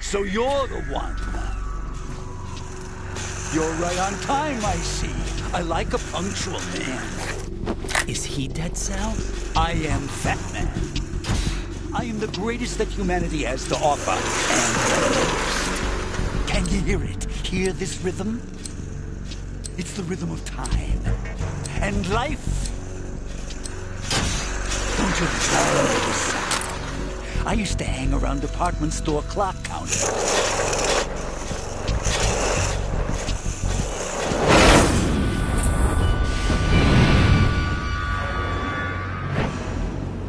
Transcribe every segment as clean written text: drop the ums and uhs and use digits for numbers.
So you're the one. You're right on time, I see. I like a punctual man. Is he Dead Cell? I am Fat Man. I am the greatest that humanity has to offer, and the most. Can you hear it? Hear this rhythm? It's the rhythm of time. And life. Don't you love this sound? I used to hang around department store clock counters.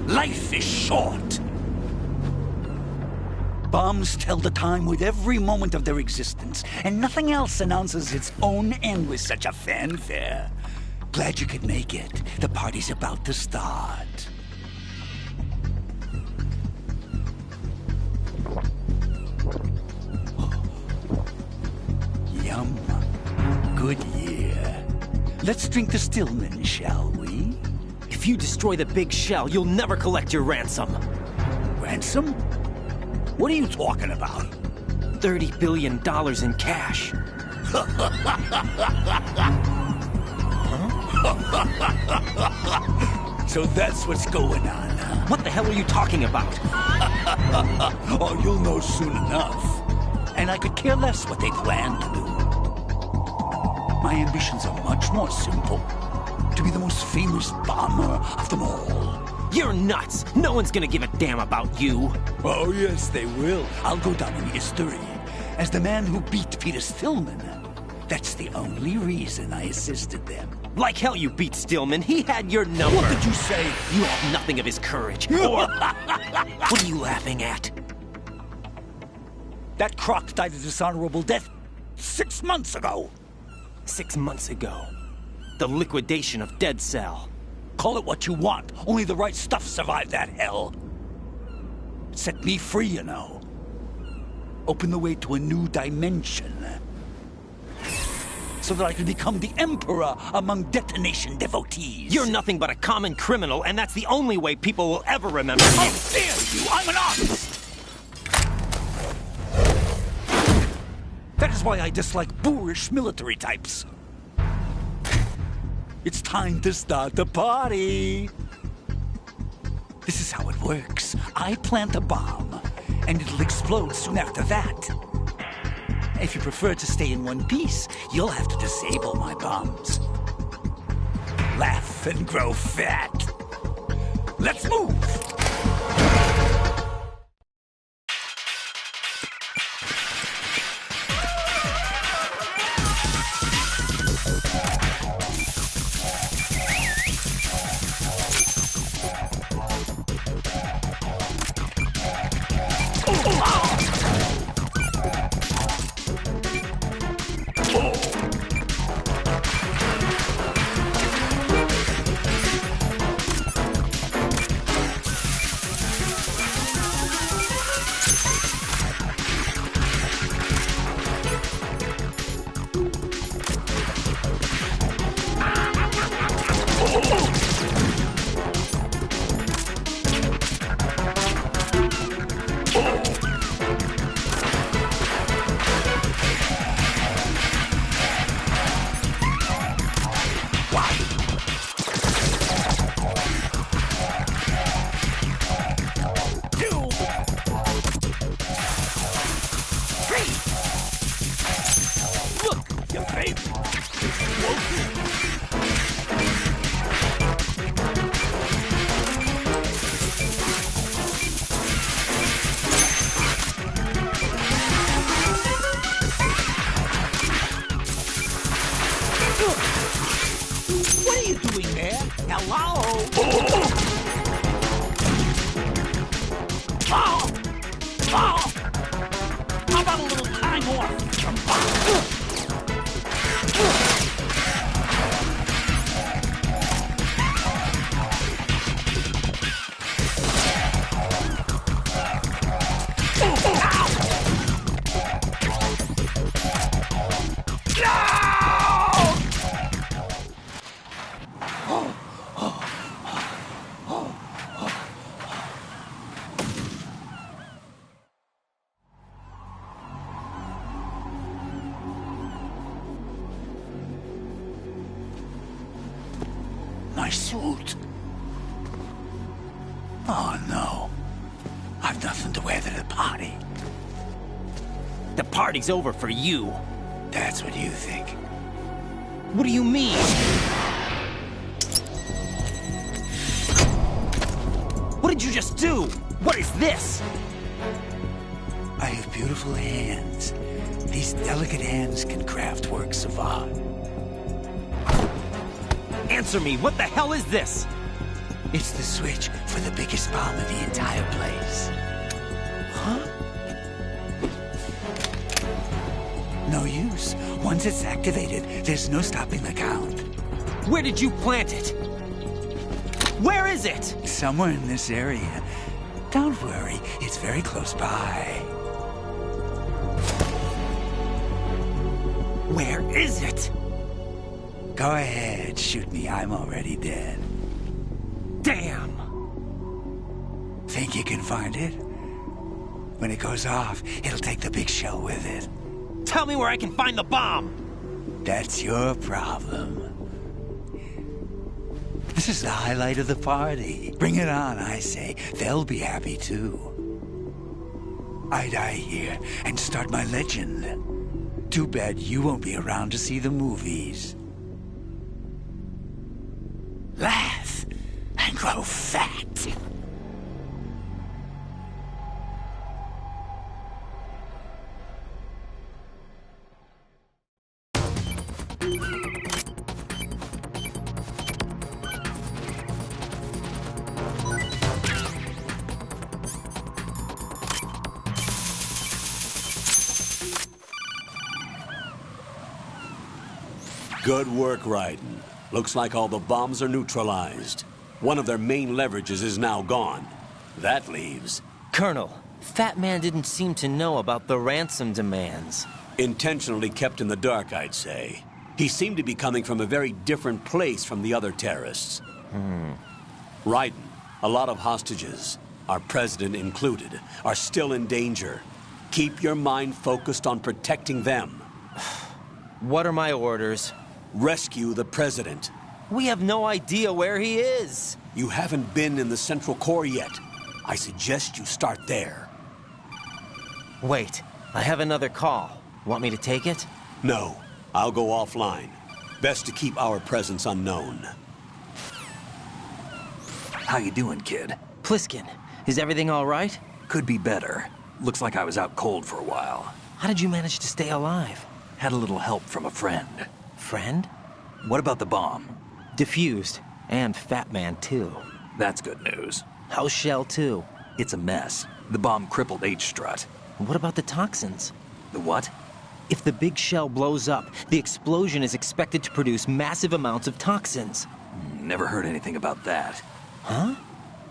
Life is short. Bombs tell the time with every moment of their existence, and nothing else announces its own end with such a fanfare. Glad you could make it. The party's about to start. Yum. Good year. Let's drink the Stillman, shall we? If you destroy the big shell, you'll never collect your ransom. Ransom? What are you talking about? $30 billion in cash. So that's what's going on, huh? What the hell are you talking about? Oh, you'll know soon enough. And I could care less what they plan to do. My ambitions are much more simple. To be the most famous bomber of them all. You're nuts! No one's gonna give a damn about you! Oh, yes, they will. I'll go down in history as the man who beat Peter Stillman. That's the only reason I assisted them. Like hell you beat Stillman. He had your number. What did you say? You have nothing of his courage. Or... What are you laughing at? That croc died a dishonorable death 6 months ago. 6 months ago. The liquidation of Dead Cell. Call it what you want. Only the right stuff survived that hell. It set me free, you know. Opened the way to a new dimension. So that I could become the emperor among detonation devotees. You're nothing but a common criminal, and that's the only way people will ever remember you. How dare you! I'm an artist! That is why I dislike boorish military types. It's time to start the party. This is how it works. I plant a bomb, and it'll explode soon after that. If you prefer to stay in one piece, you'll have to disable my bombs. Laugh and grow fat. Let's move! What are you doing there? Hello? Oh! Oh! How about a little time off? my suit. Oh no. I've nothing to wear to the party. The party's over for you. That's what you think. What do you mean? What did you just do? What is this? I have beautiful hands. These delicate hands can craft works of art. Answer me, what the hell is this? It's the switch for the biggest bomb in the entire place. Huh? No use. Once it's activated, there's no stopping the count. Where did you plant it? Where is it? Somewhere in this area. Don't worry, it's very close by. Where is it? Go ahead, shoot me. I'm already dead. Damn! Think you can find it? When it goes off, it'll take the big shell with it. Tell me where I can find the bomb! That's your problem. This is the highlight of the party. Bring it on, I say. They'll be happy too. I die here and start my legend. Too bad you won't be around to see the movies. Laugh and grow fat. Good work, Raiden. Looks like all the bombs are neutralized. One of their main leverages is now gone. That leaves... Colonel, Fat Man didn't seem to know about the ransom demands. Intentionally kept in the dark, I'd say. He seemed to be coming from a very different place from the other terrorists. Raiden, a lot of hostages, our president included, are still in danger. Keep your mind focused on protecting them. What are my orders? Rescue the president. We have no idea where he is. You haven't been in the Central Core yet. I suggest you start there. Wait, I have another call. Want me to take it? No, I'll go offline. Best to keep our presence unknown. How you doing, kid? Pliskin, is everything all right? Could be better. Looks like I was out cold for a while. How did you manage to stay alive? Had a little help from a friend. Friend? What about the bomb? Diffused. And Fat Man, too. That's good news. How's Shell, too? It's a mess. The bomb crippled H-Strut. What about the toxins? The what? If the big shell blows up, the explosion is expected to produce massive amounts of toxins. Never heard anything about that. Huh?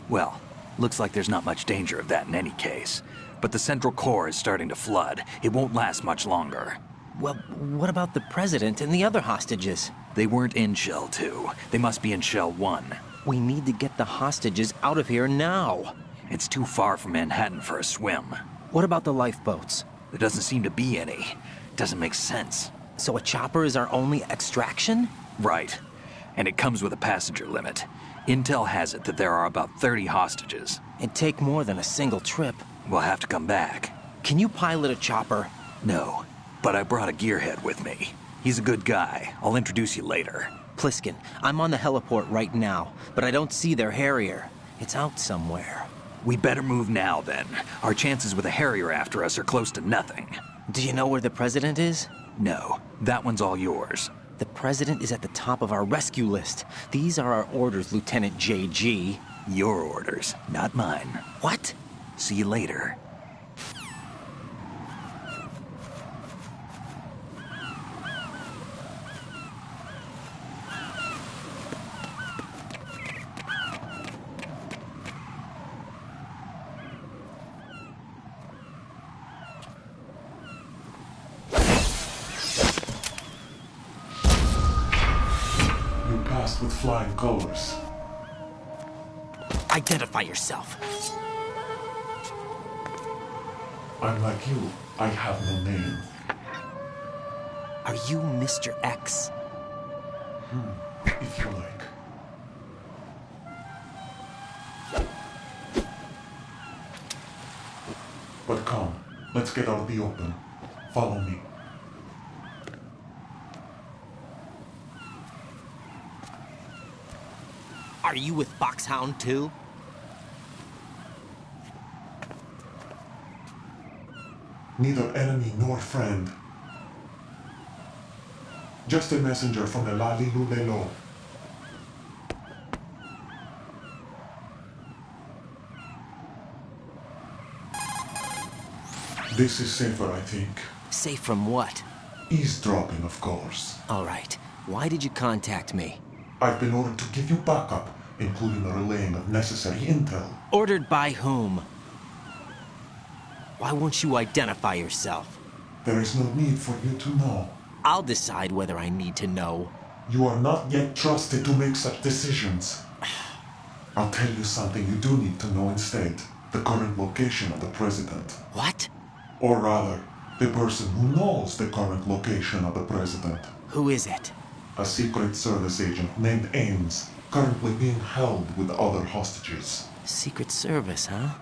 Well, looks like there's not much danger of that in any case. But the Central Core is starting to flood. It won't last much longer. Well, what about the president and the other hostages? They weren't in Shell 2. They must be in Shell 1. We need to get the hostages out of here now. It's too far from Manhattan for a swim. What about the lifeboats? There doesn't seem to be any. Doesn't make sense. So a chopper is our only extraction? Right. And it comes with a passenger limit. Intel has it that there are about 30 hostages. It'd take more than a single trip. We'll have to come back. Can you pilot a chopper? No, but I brought a gearhead with me. He's a good guy. I'll introduce you later. Pliskin, I'm on the heliport right now, but I don't see their Harrier. It's out somewhere. We better move now, then. Our chances with a Harrier after us are close to nothing. Do you know where the president is? No, that one's all yours. The president is at the top of our rescue list. These are our orders, Lieutenant JG. Your orders, not mine. What? See you later. You passed with flying colors. Identify yourself. I'm like you. I have no name. Are you Mr. X? If you like. Let's get out of the open. Follow me. Are you with Foxhound too? Neither enemy nor friend. Just a messenger from the Lali Lulelo. This is safer, I think. Safe from what? Eavesdropping, of course. All right. Why did you contact me? I've been ordered to give you backup, including the relaying of necessary intel. Ordered by whom? Why won't you identify yourself? There is no need for you to know. I'll decide whether I need to know. You are not yet trusted to make such decisions. I'll tell you something you do need to know instead. The current location of the president. What? Or rather, the person who knows the current location of the president. Who is it? A Secret Service agent named Ames, currently being held with other hostages. Secret Service, huh?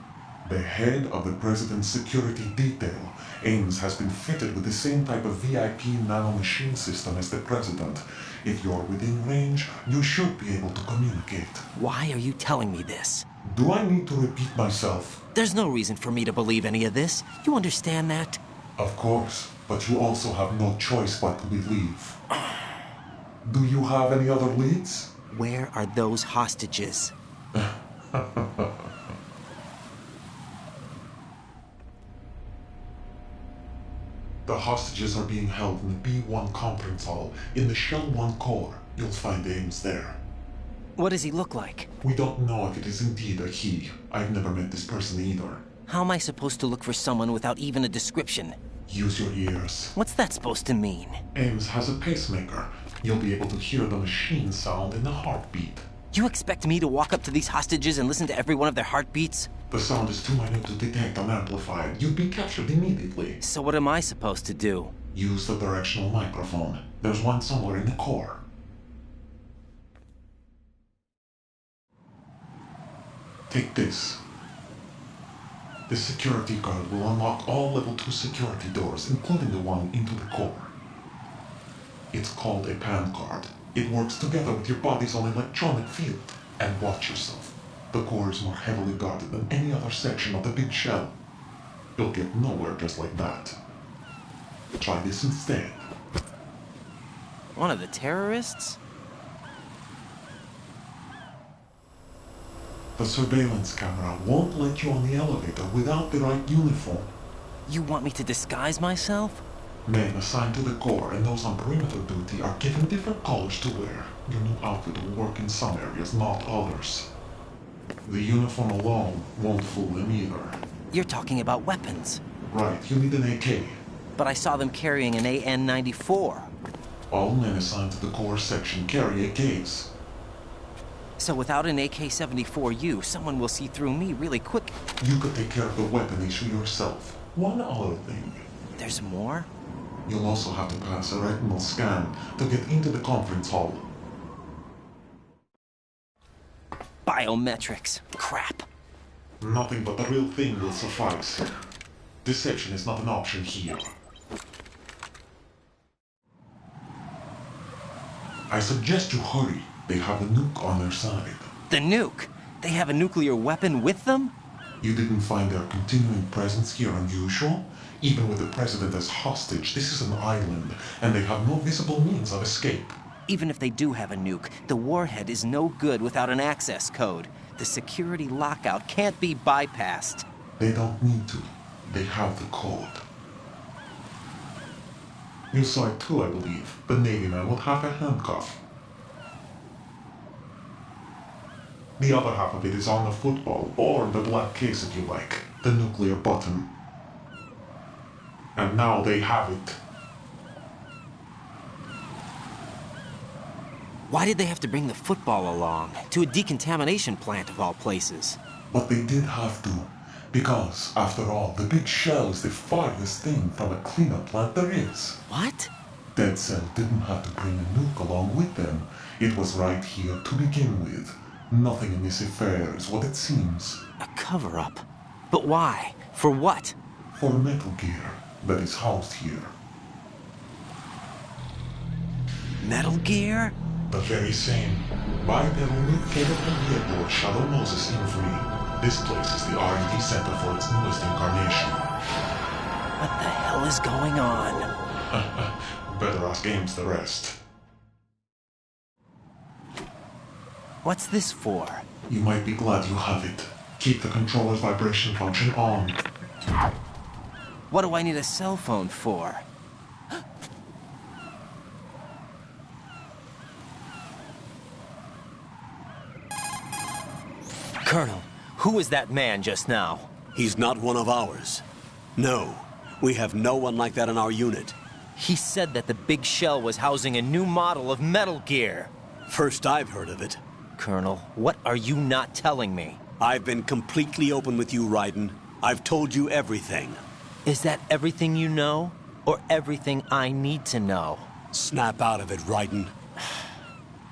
The head of the president's security detail, Ames has been fitted with the same type of VIP nanomachine system as the president. If you're within range, you should be able to communicate. Why are you telling me this? Do I need to repeat myself? There's no reason for me to believe any of this. You understand that? Of course, but you also have no choice but to believe. Do you have any other leads? Where are those hostages? The hostages are being held in the B1 conference hall in the Shell 1 core. You'll find Ames there. What does he look like? We don't know if it is indeed a he. I've never met this person either. How am I supposed to look for someone without even a description? Use your ears. What's that supposed to mean? Ames has a pacemaker. You'll be able to hear the machine sound in the heartbeat. You expect me to walk up to these hostages and listen to every one of their heartbeats? The sound is too minute to detect and amplify it. You'd be captured immediately. So what am I supposed to do? Use the directional microphone. There's one somewhere in the core. Take this. The security card will unlock all level 2 security doors, including the one into the core. It's called a PAN card. It works together with your body's own electronic field. And watch yourself. The core is more heavily guarded than any other section of the big shell. You'll get nowhere just like that. Try this instead. One of the terrorists? The surveillance camera won't let you on the elevator without the right uniform. You want me to disguise myself? Men assigned to the core and those on perimeter duty are given different colors to wear. Your new outfit will work in some areas, not others. The uniform alone won't fool them either. You're talking about weapons. Right, you need an AK. But I saw them carrying an AN-94. All men assigned to the core section carry AKs. So without an AK-74U, someone will see through me really quick. You could take care of the weapon issue yourself. One other thing. There's more? You'll also have to pass a retinal scan to get into the conference hall. Biometrics. Crap. Nothing but the real thing will suffice. Deception is not an option here. I suggest you hurry. They have a nuke on their side. The nuke? They have a nuclear weapon with them? You didn't find their continuing presence here unusual? Even with the president as hostage, this is an island, and they have no visible means of escape. Even if they do have a nuke, the warhead is no good without an access code. The security lockout can't be bypassed. They don't need to. They have the code. You saw it too, I believe. The Navy man with half a handcuff. The other half of it is on the football, or the black case if you like. The nuclear button. And now they have it. Why did they have to bring the football along? To a decontamination plant of all places. But they did have to. Because, after all, the big shell is the farthest thing from a cleanup plant there is. What? Dead Cell didn't have to bring a nuke along with them. It was right here to begin with. Nothing in this affair is what it seems. A cover-up? But why? For what? for Metal Gear that is housed here. Metal Gear? The very same. Bipedal nuke-capable vehicle Shadow Moses infamy. This place is the R&D center for its newest incarnation. What the hell is going on? Better ask Ames the rest. What's this for? You might be glad you have it. Keep the controller's vibration function on. What do I need a cell phone for? Colonel, who was that man just now? He's not one of ours. No, we have no one like that in our unit. He said that the big shell was housing a new model of Metal Gear. First I've heard of it. Colonel, what are you not telling me? I've been completely open with you, Raiden. I've told you everything. Is that everything you know? Or everything I need to know? Snap out of it, Raiden.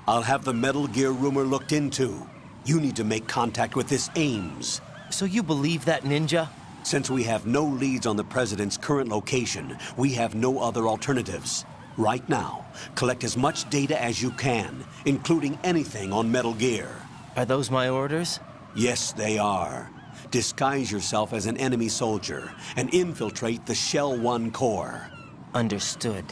I'll have the Metal Gear rumor looked into. You need to make contact with this Ames. So you believe that ninja? Since we have no leads on the President's current location, we have no other alternatives. Right now, collect as much data as you can, including anything on Metal Gear. Are those my orders? Yes, they are. Disguise yourself as an enemy soldier and infiltrate the Shell 1 core. Understood.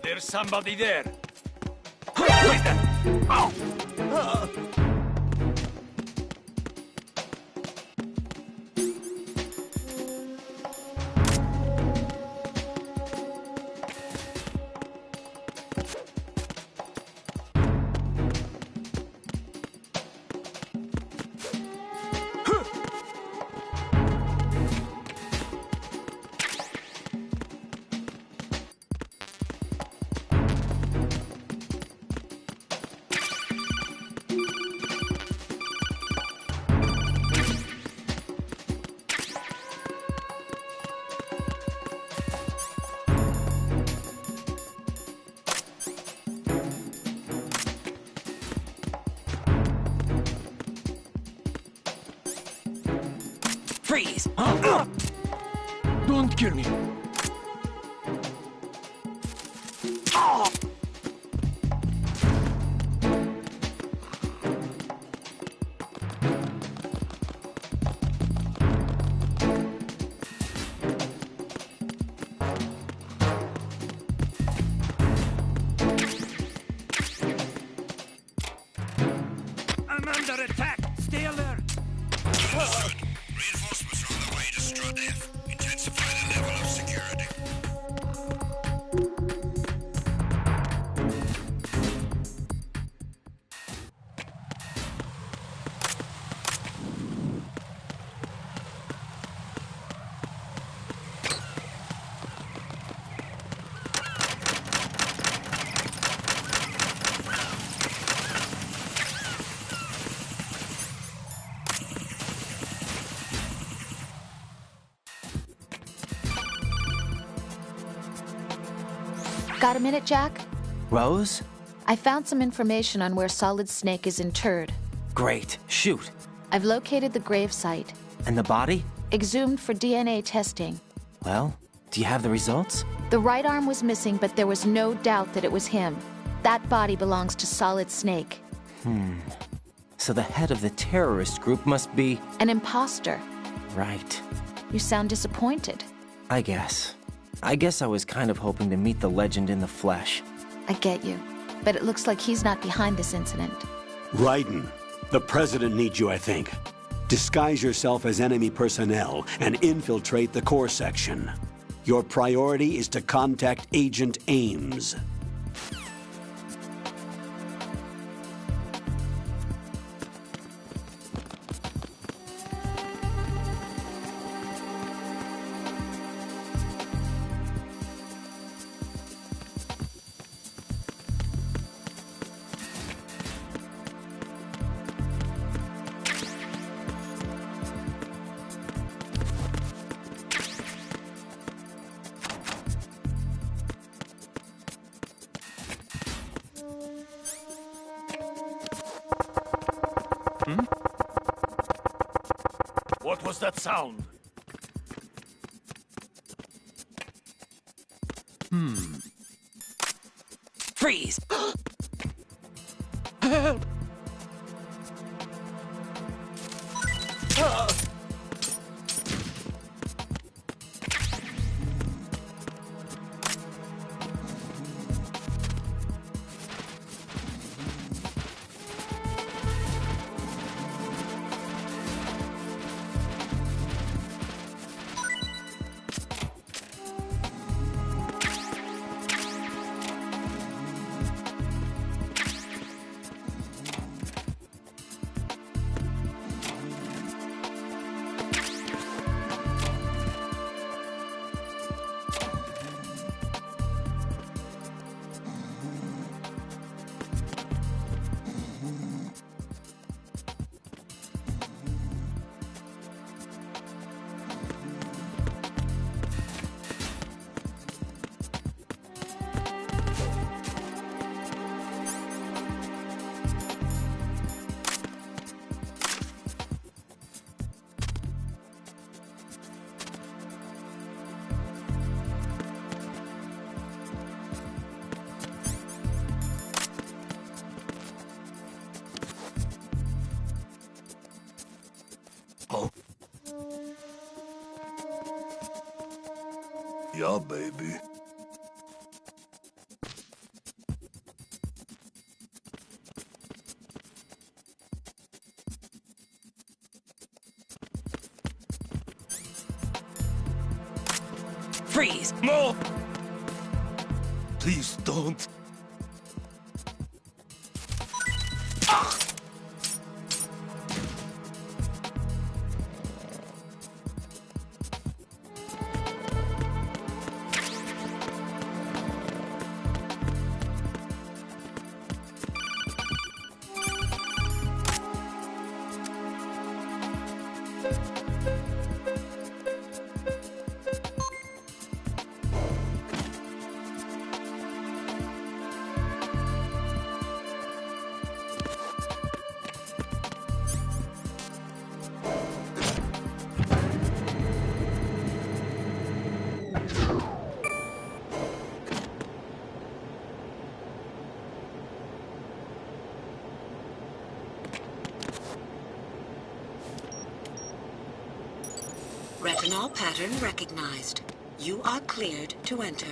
There's somebody there. Who is that? Oh! Freeze! Don't kill me. I'm under attack. Stay alert. Reinforcements are on the way to Strut F. Intensify the level of security. Got a minute, Jack? Rose? I found some information on where Solid Snake is interred. Great. Shoot. I've located the grave site. And the body? Exhumed for DNA testing. Well, do you have the results? The right arm was missing, but there was no doubt that it was him. That body belongs to Solid Snake. So the head of the terrorist group must be... An imposter. Right. You sound disappointed. I guess. I was kind of hoping to meet the legend in the flesh. I get you. But it looks like he's not behind this incident. Raiden, the president needs you, I think. Disguise yourself as enemy personnel and infiltrate the core section. Your priority is to contact Agent Ames. What was that sound? Freeze! Help! Yeah, baby. Freeze! No! Please don't. Retinol pattern recognized. You are cleared to enter.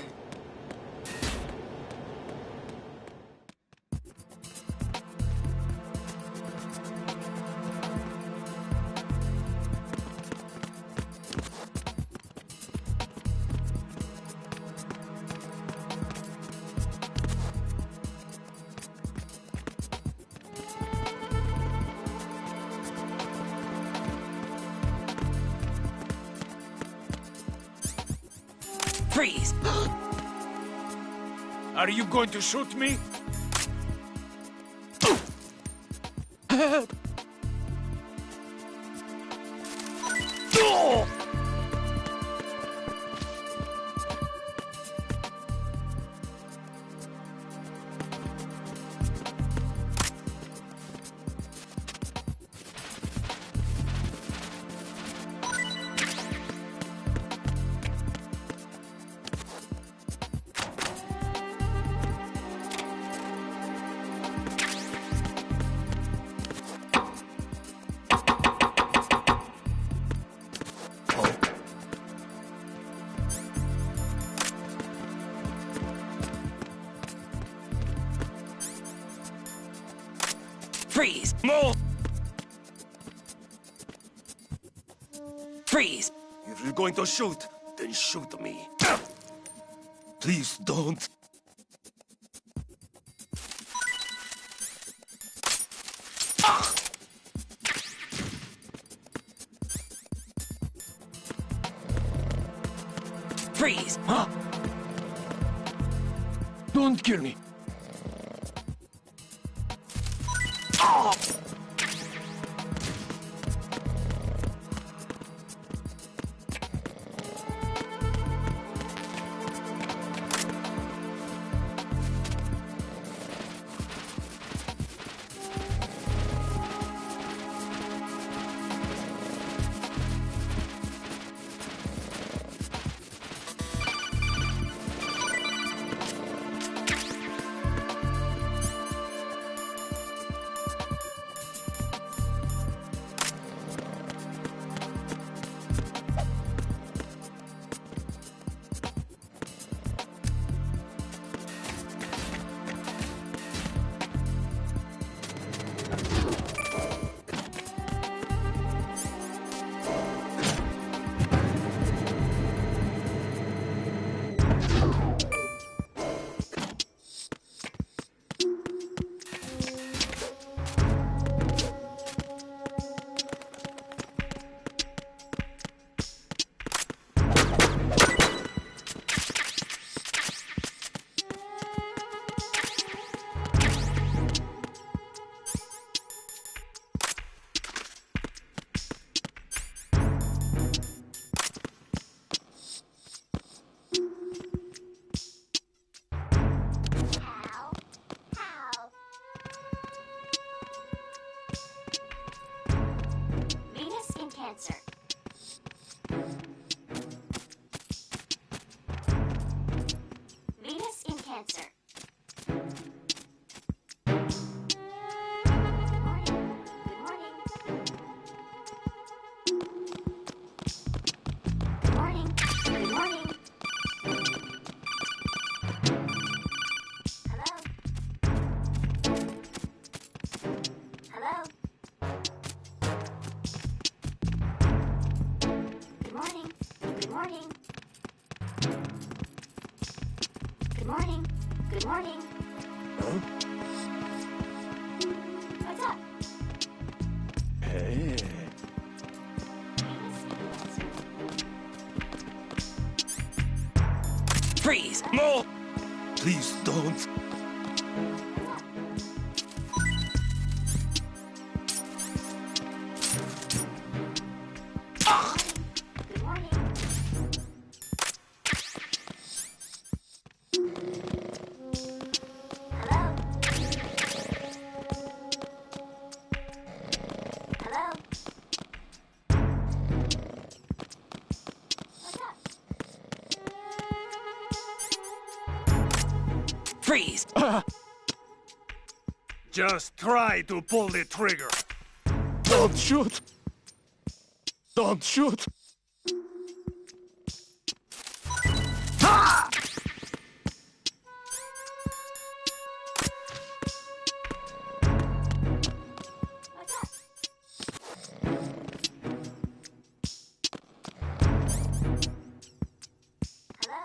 Freeze! Are you going to shoot me? Freeze! No! Freeze! If you're going to shoot, then shoot me. Please don't. Freeze! Huh? Don't kill me. Good morning. Huh? What's up? Hey. Freeze! No! Please don't. Good morning. Hello? Hello? What's up? Freeze! Just try to pull the trigger. Don't shoot! Don't shoot! What's up? Hello?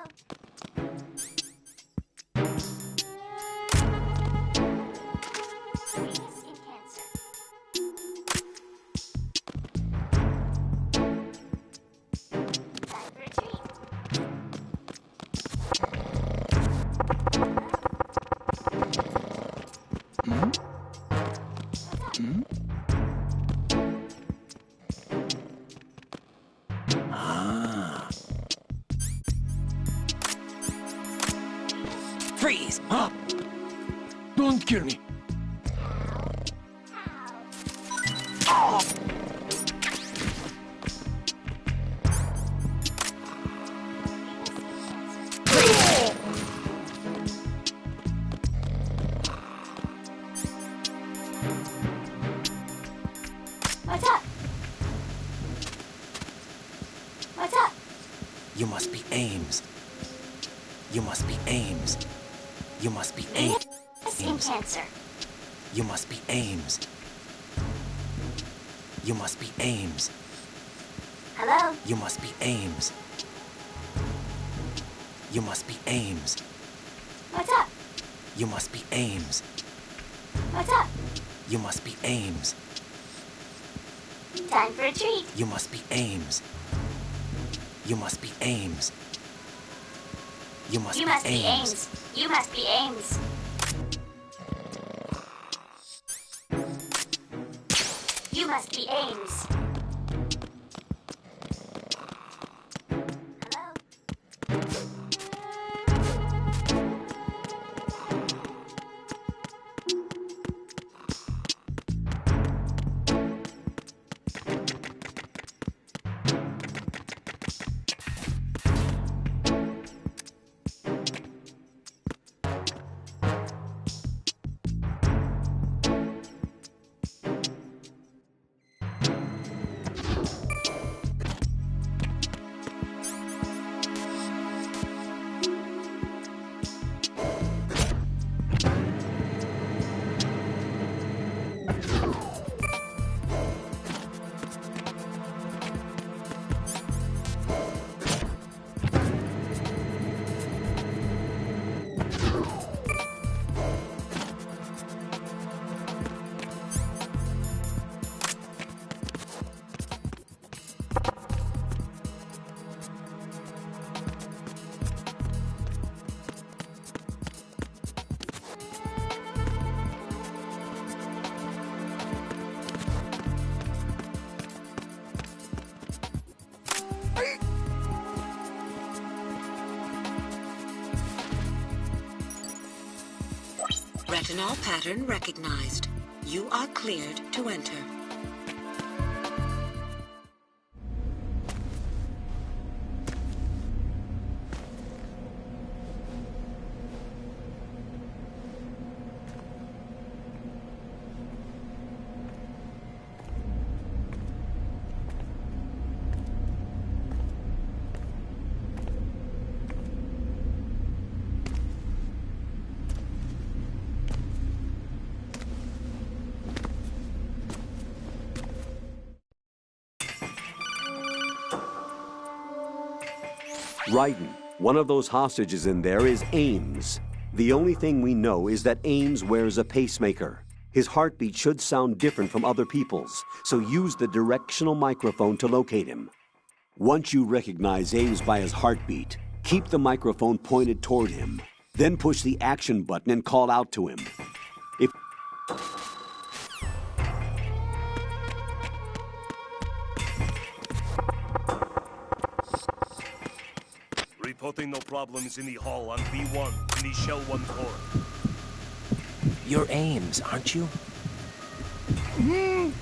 Venus in Cancer. Time for a treat. What's up? Freeze! Don't kill me. What's up? What's up? You must be Ames. You must be Ames. You must be Ames. Venus in Cancer. You must be Ames. You must be Ames. Hello? You must be Ames. You must be Ames. What's up? You must be Ames. What's up? You must be Ames. Time for a treat. You must be Ames. You must be Ames. You must You be must be Ames. Ames. You must be Ames. You must be Ames. Hello? Retinol pattern recognized. You are cleared to enter. Raiden, one of those hostages in there is Ames. The only thing we know is that Ames wears a pacemaker. His heartbeat should sound different from other people's, so use the directional microphone to locate him. Once you recognize Ames by his heartbeat, keep the microphone pointed toward him. Then push the action button and call out to him. If Reporting no problems in the hall on B1 in the Shell 1 core. You're Ames, aren't you?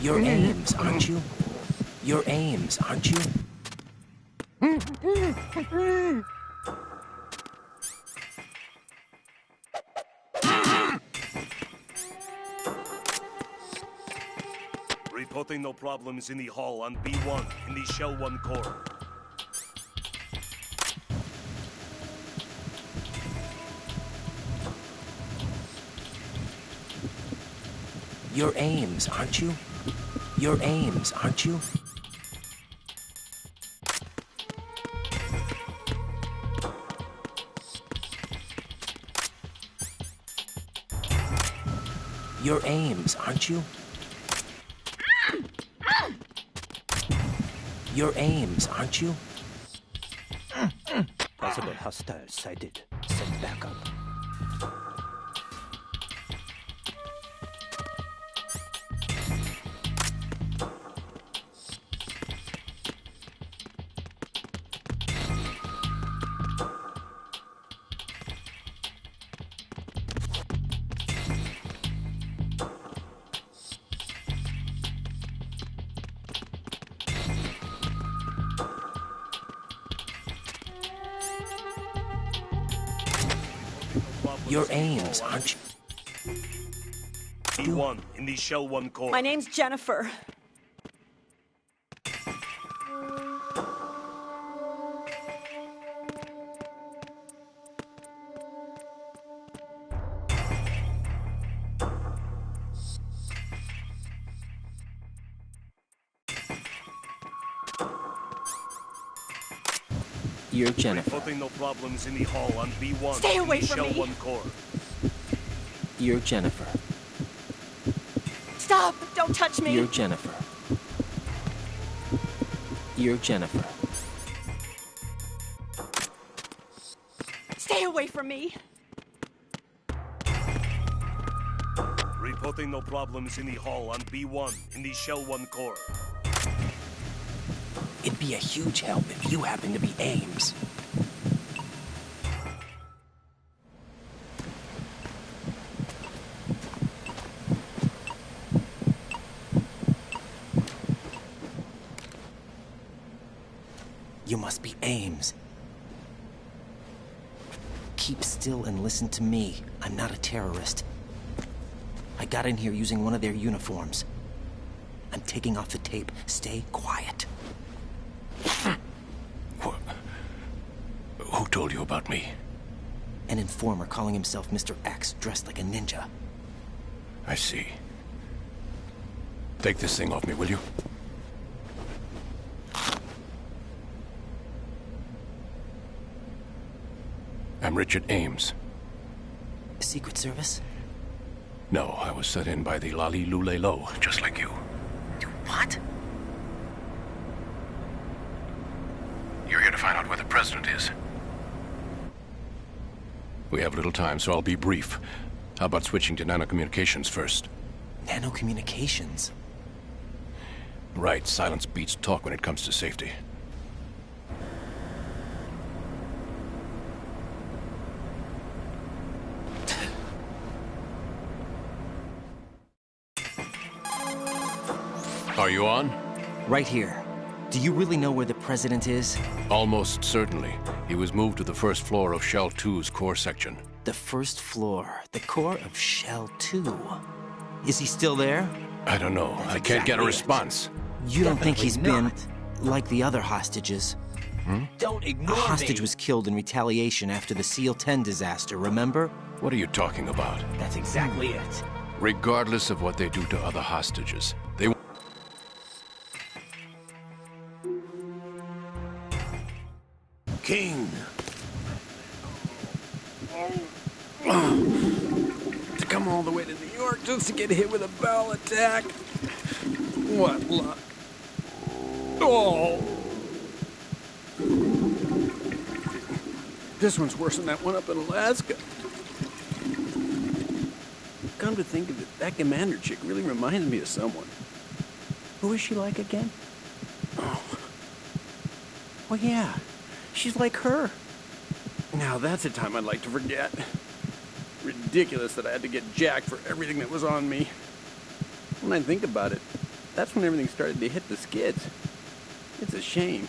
You're Ames, aren't you? You're Ames, aren't you? Reporting no problems in the hall on B1 in the Shell 1 core. You're Ames, aren't you? You're Ames, aren't you? You're Ames, aren't you? You're Ames, aren't you? Possible hostiles sighted. Send backup. You're Ames, aren't you? B1 in the Shell 1 core. My name's Jennifer. You're Jennifer. Reporting no problems in the hall on B1. Stay away from Shell me. 1 core. You're Jennifer. Stop! Don't touch me! You're Jennifer. You're Jennifer. Stay away from me! Reporting no problems in the hall on B1 in the Shell 1 core. It'd be a huge help if you happen to be Ames. You must be Ames. Keep still and listen to me. I'm not a terrorist. I got in here using one of their uniforms. I'm taking off the tape. Stay quiet. Who told you about me? An informer calling himself Mr. X, dressed like a ninja. I see. Take this thing off me, will you? I'm Richard Ames. Secret Service? No, I was set in by the Lali Lule Lo, just like you. What? You're here to find out where the president is. We have little time, so I'll be brief. How about switching to nanocommunications first? Nanocommunications? Right, silence beats talk when it comes to safety. Are you on? Right here. Do you really know where the president is? Almost certainly. He was moved to the first floor of Shell 2's core section. The first floor. The core of Shell 2. Is he still there? I don't know. I can't get a response. You don't think he's been like the other hostages? Don't ignore A me. hostage was killed in retaliation after the SEAL 10 disaster, remember? What are you talking about? That's exactly it. Regardless of what they do to other hostages, they... King. To come all the way to New York just to get hit with a bowel attack. What luck. Oh. This one's worse than that one up in Alaska. Come to think of it, that commander chick really reminds me of someone. Who is she like again? Oh. Well, yeah. She's like her. Now that's a time I'd like to forget. Ridiculous that I had to get jacked for everything that was on me. When I think about it, that's when everything started to hit the skids. It's a shame.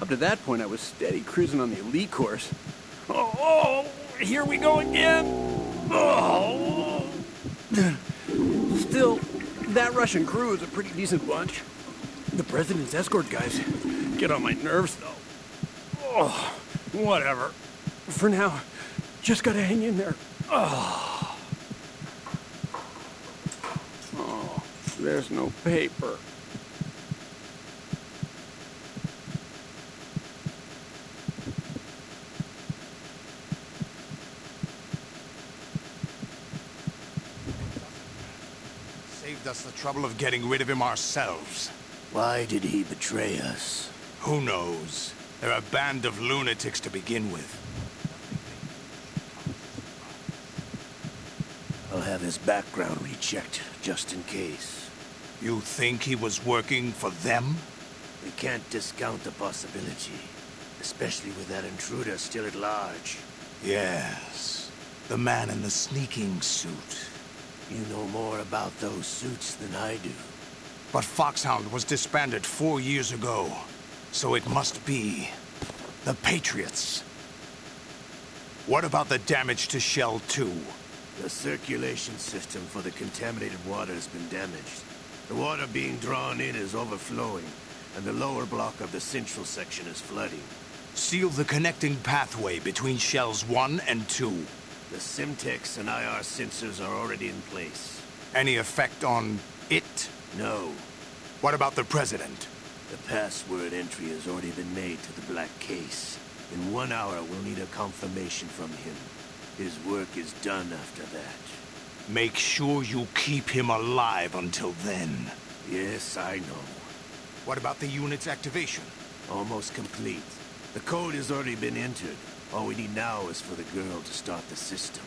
Up to that point, I was steady cruising on the elite course. Oh, here we go again. Oh. Still, that Russian crew is a pretty decent bunch. The president's escort guys get on my nerves, though. Oh, whatever. For now, just gotta hang in there. Oh, there's no paper. Saved us the trouble of getting rid of him ourselves. Why did he betray us? Who knows? They're a band of lunatics to begin with. I'll have his background rechecked, just in case. You think he was working for them? We can't discount the possibility, especially with that intruder still at large. Yes. The man in the sneaking suit. You know more about those suits than I do. But Foxhound was disbanded 4 years ago. So it must be the Patriots. What about the damage to Shell 2? The circulation system for the contaminated water has been damaged. The water being drawn in is overflowing, and the lower block of the central section is flooding. Seal the connecting pathway between Shells 1 and 2. The Simtex and IR sensors are already in place. Any effect on it? No. What about the President? The password entry has already been made to the black case. In 1 hour, we'll need a confirmation from him. His work is done after that. Make sure you keep him alive until then. Yes, I know. What about the unit's activation? Almost complete. The code has already been entered. All we need now is for the girl to start the system.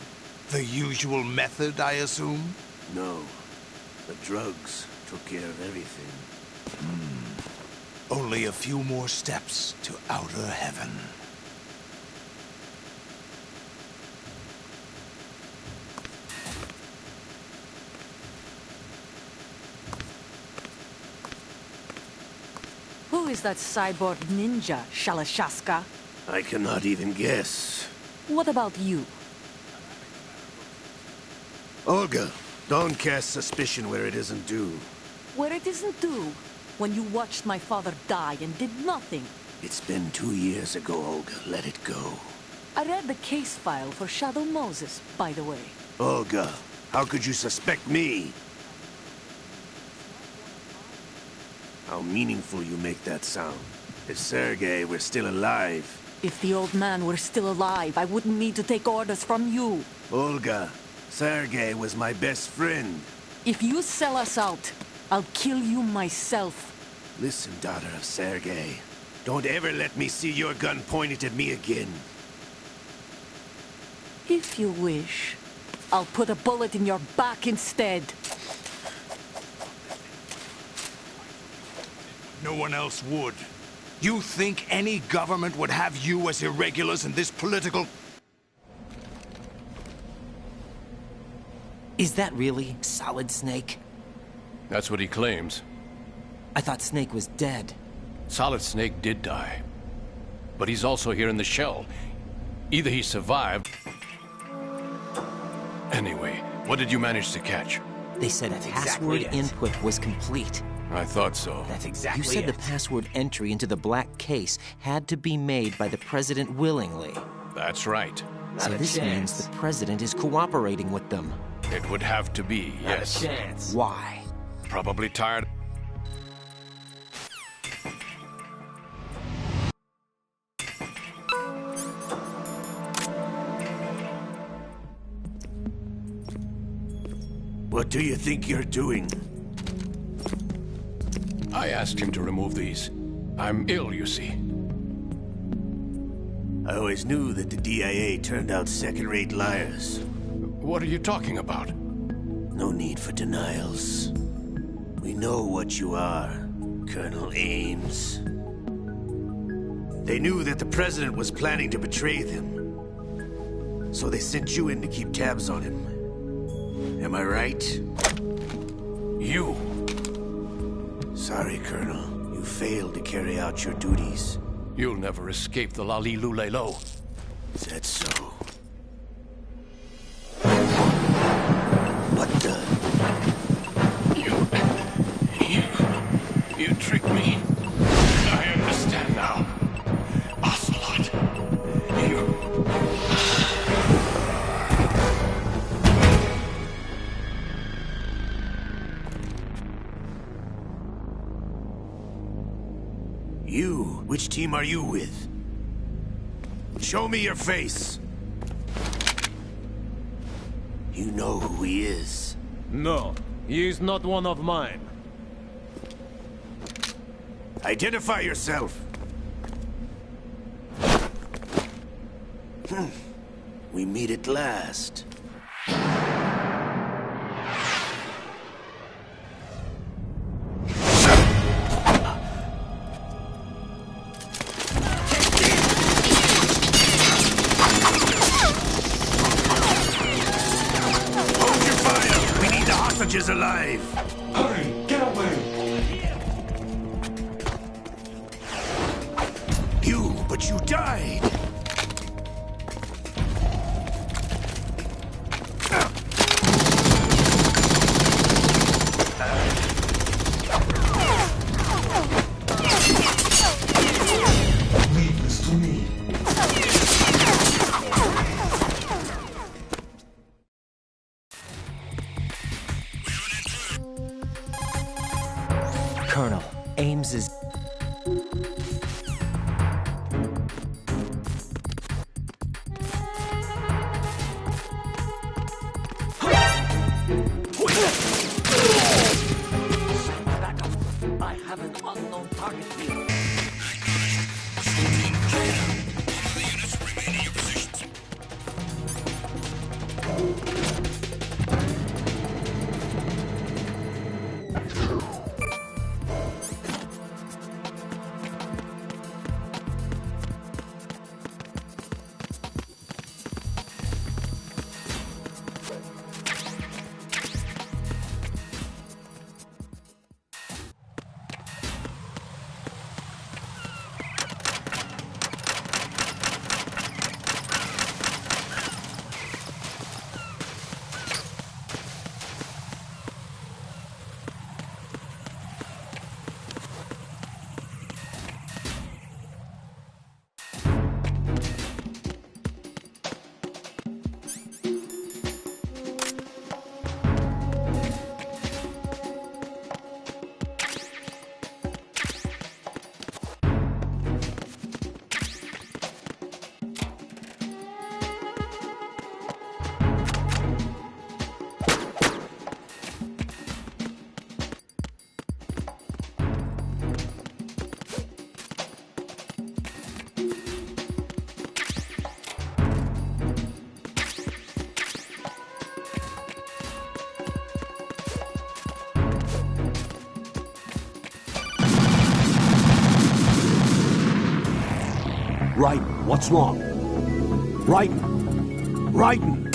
The usual method, I assume? No. The drugs took care of everything. Only a few more steps to outer heaven. Who is that cyborg ninja, Shalashaska? I cannot even guess. What about you? Olga, don't cast suspicion where it isn't due. Where it isn't due? When you watched my father die and did nothing. It's been 2 years ago, Olga. Let it go. I read the case file for Shadow Moses, by the way. Olga, how could you suspect me? How meaningful you make that sound. If Sergei were still alive... If the old man were still alive, I wouldn't need to take orders from you. Olga, Sergei was my best friend. If you sell us out, I'll kill you myself. Listen, daughter of Sergei. Don't ever let me see your gun pointed at me again. If you wish, I'll put a bullet in your back instead. No one else would. You think any government would have you as irregulars in this political... Is that really Solid Snake? That's what he claims. I thought Snake was dead. Solid Snake did die. But he's also here in the shell. Either he survived... Anyway, what did you manage to catch? They said password input was complete. I thought so. That's exactly You said the password entry into the black case had to be made by the President willingly. That's right. So this means the President is cooperating with them. It would have to be, yes. Not a chance. Why? Probably tired. What do you think you're doing? I asked him to remove these. I'm ill, you see. I always knew that the DIA turned out second-rate liars. What are you talking about? No need for denials. We know what you are, Colonel Ames. They knew that the President was planning to betray them. So they sent you in to keep tabs on him. Am I right? You? Sorry, Colonel. You failed to carry out your duties. You'll never escape the Lali Lulelo. Is that so? What the? You tricked me. I understand now. Ocelot. You? Which team are you with? Show me your face. You know who he is. No, he is not one of mine. Identify yourself. We meet at last. Is alive. Hurry, get away. But you died. Leave this to me. Colonel, Ames is... talking to me. Raiden, what's wrong? Raiden! Raiden!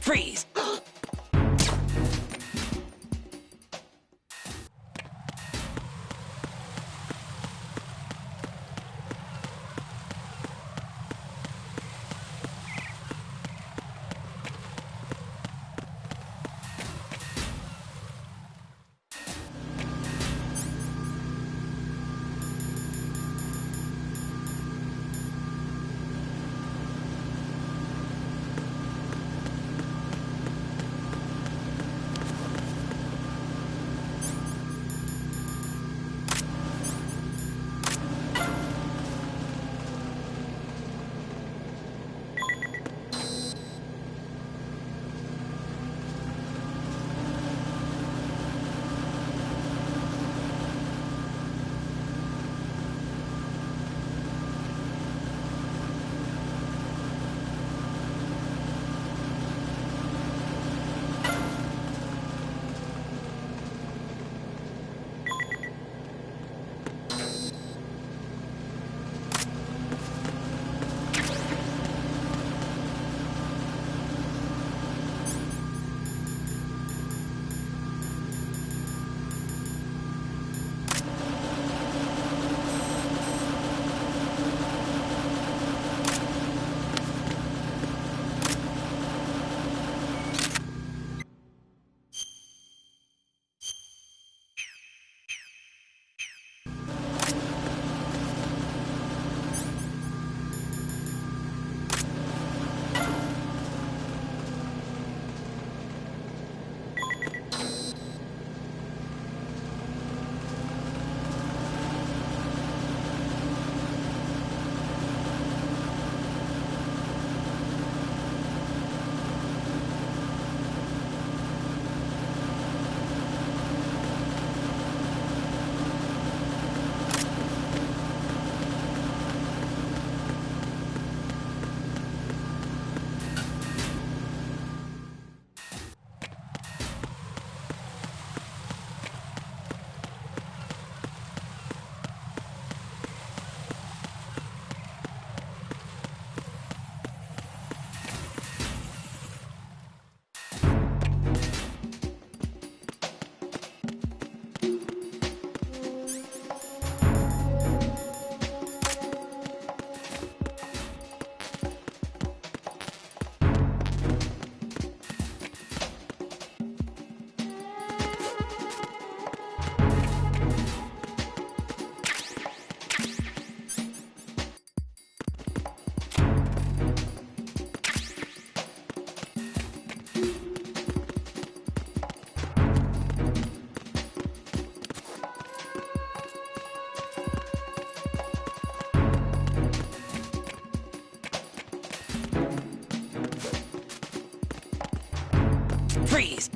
Freeze! Freeze!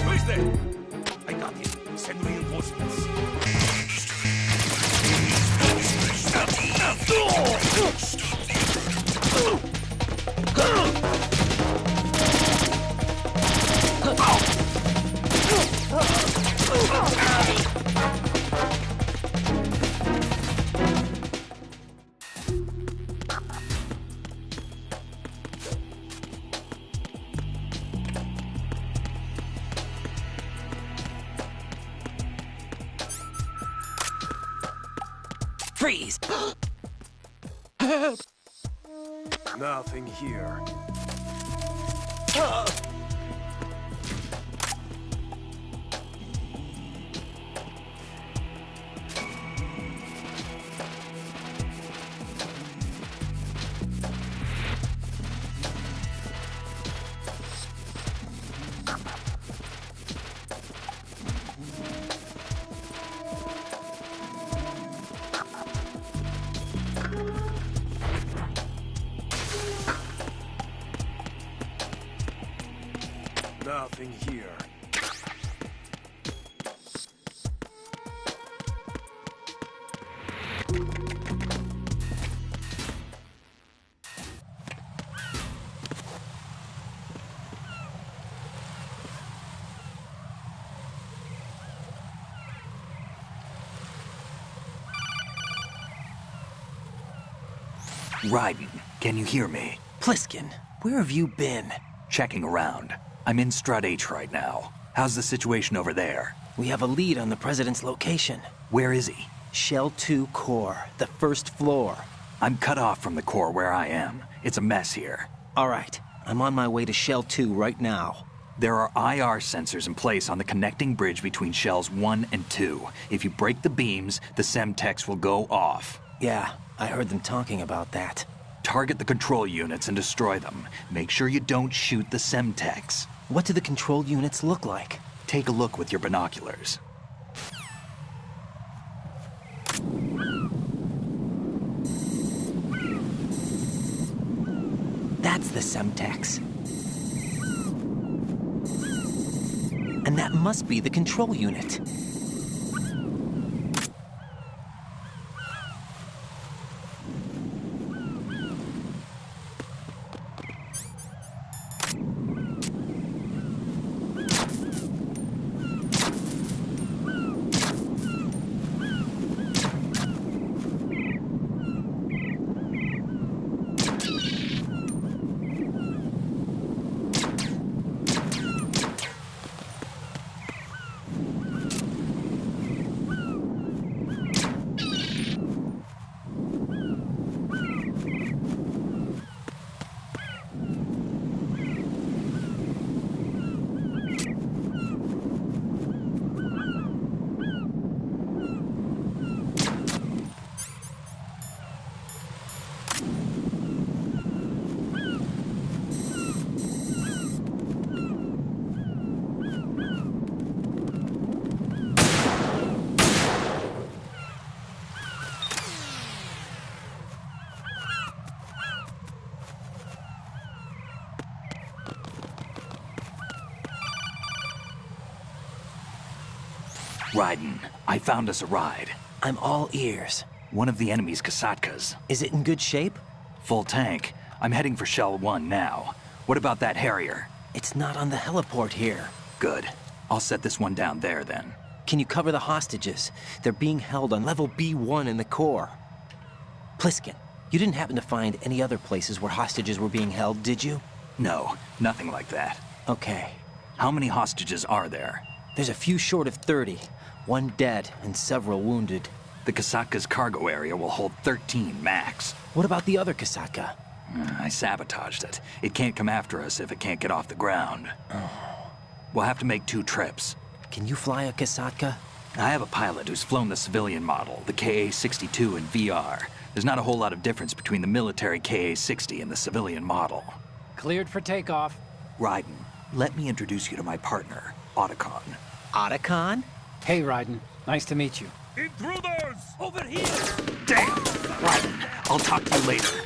Who's there? I got him. Send reinforcements. Freeze! Nothing here. Nothing here. Raiden, can you hear me? Pliskin, where have you been? Checking around. I'm in Strut H right now. How's the situation over there? We have a lead on the President's location. Where is he? Shell 2 core, the first floor. I'm cut off from the core where I am. It's a mess here. All right, I'm on my way to Shell 2 right now. There are IR sensors in place on the connecting bridge between Shells 1 and 2. If you break the beams, the Semtex will go off. Yeah, I heard them talking about that. Target the control units and destroy them. Make sure you don't shoot the Semtex. What do the control units look like? Take a look with your binoculars. That's the Semtex. And that must be the control unit. Raiden, I found us a ride. I'm all ears. One of the enemy's Kasatkas. Is it in good shape? Full tank. I'm heading for Shell 1 now. What about that Harrier? It's not on the heliport here. Good. I'll set this one down there then. Can you cover the hostages? They're being held on level B1 in the core. Pliskin, you didn't happen to find any other places where hostages were being held, did you? No, nothing like that. Okay. How many hostages are there? There's a few short of 30. 1 dead and several wounded. The Kasatka's cargo area will hold 13 max. What about the other Kasatka? I sabotaged it. It can't come after us if it can't get off the ground. We'll have to make 2 trips. Can you fly a Kasatka? I have a pilot who's flown the civilian model, the KA-62 in VR. There's not a whole lot of difference between the military KA-60 and the civilian model. Cleared for takeoff. Raiden, let me introduce you to my partner, Otacon. Otacon? Hey, Raiden. Nice to meet you. Intruders! Over here! Damn! Raiden, I'll talk to you later.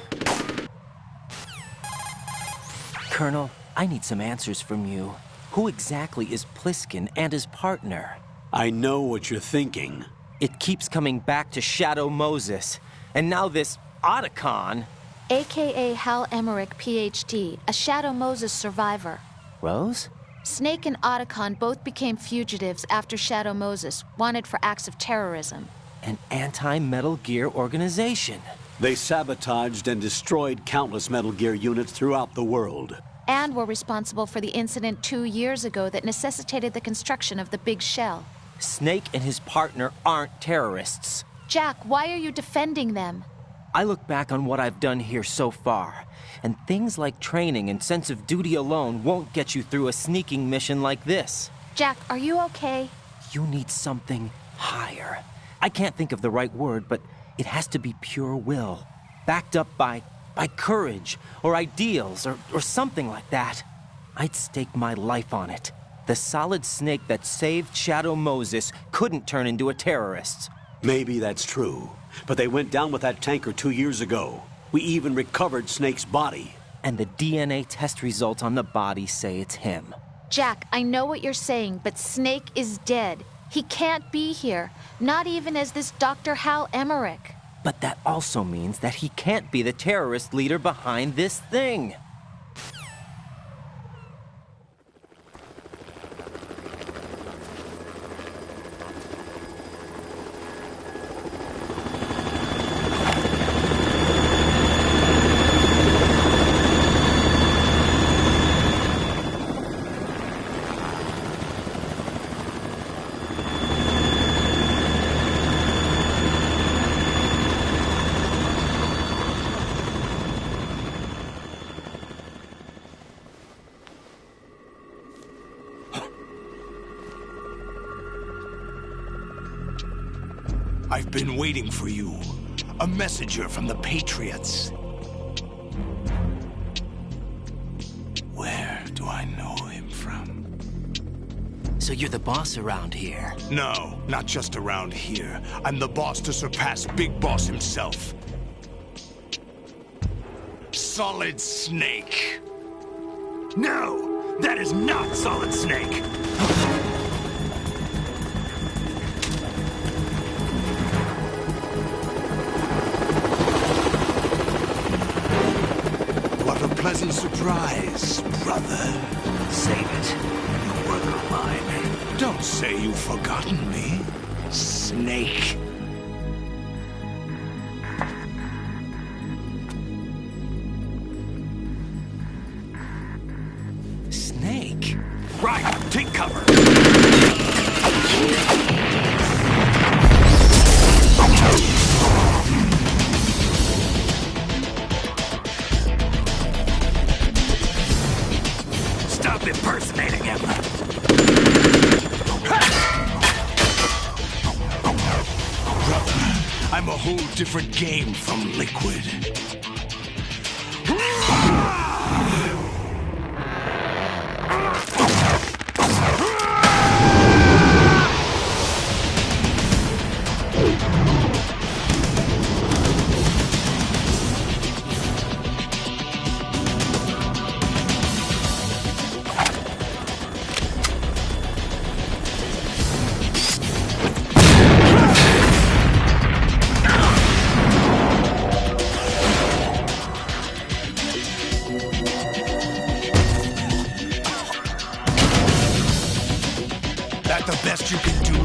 Colonel, I need some answers from you. Who exactly is Pliskin and his partner? I know what you're thinking. It keeps coming back to Shadow Moses. And now this Otacon. AKA Hal Emmerich, PhD, a Shadow Moses survivor. Rose? Snake and Otacon both became fugitives after Shadow Moses, wanted for acts of terrorism. An anti-Metal Gear organization. They sabotaged and destroyed countless Metal Gear units throughout the world. And were responsible for the incident 2 years ago that necessitated the construction of the Big Shell. Snake and his partner aren't terrorists. Jack, why are you defending them? I look back on what I've done here so far, and things like training and sense of duty alone won't get you through a sneaking mission like this. Jack, are you okay? You need something higher. I can't think of the right word, but it has to be pure will, backed up by courage or ideals or something like that. I'd stake my life on it. The solid Snake that saved Shadow Moses couldn't turn into a terrorist. Maybe that's true, but they went down with that tanker 2 years ago. We even recovered Snake's body. And the DNA test results on the body say it's him. Jack, I know what you're saying, but Snake is dead. He can't be here, not even as this Dr. Hal Emmerich. But that also means that he can't be the terrorist leader behind this thing. I've been waiting for you. A messenger from the Patriots. Where do I know him from? So you're the boss around here? No, not just around here. I'm the boss to surpass Big Boss himself. Solid Snake. No! That is not Solid Snake! Pleasant surprise, brother. Save it. You work of mine. Don't say you've forgotten me, Snake. Snake? Right, take cover. Stop impersonating him. Brother, I'm a whole different game from Liquid. That the best you can do,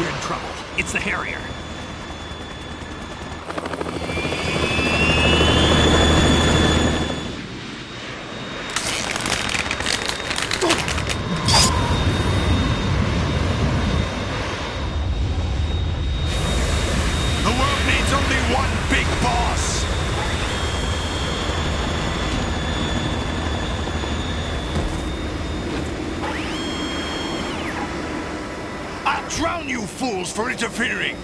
we're in trouble. It's the Harrier. The world needs only one big boss! I'll drown you fools for interfering!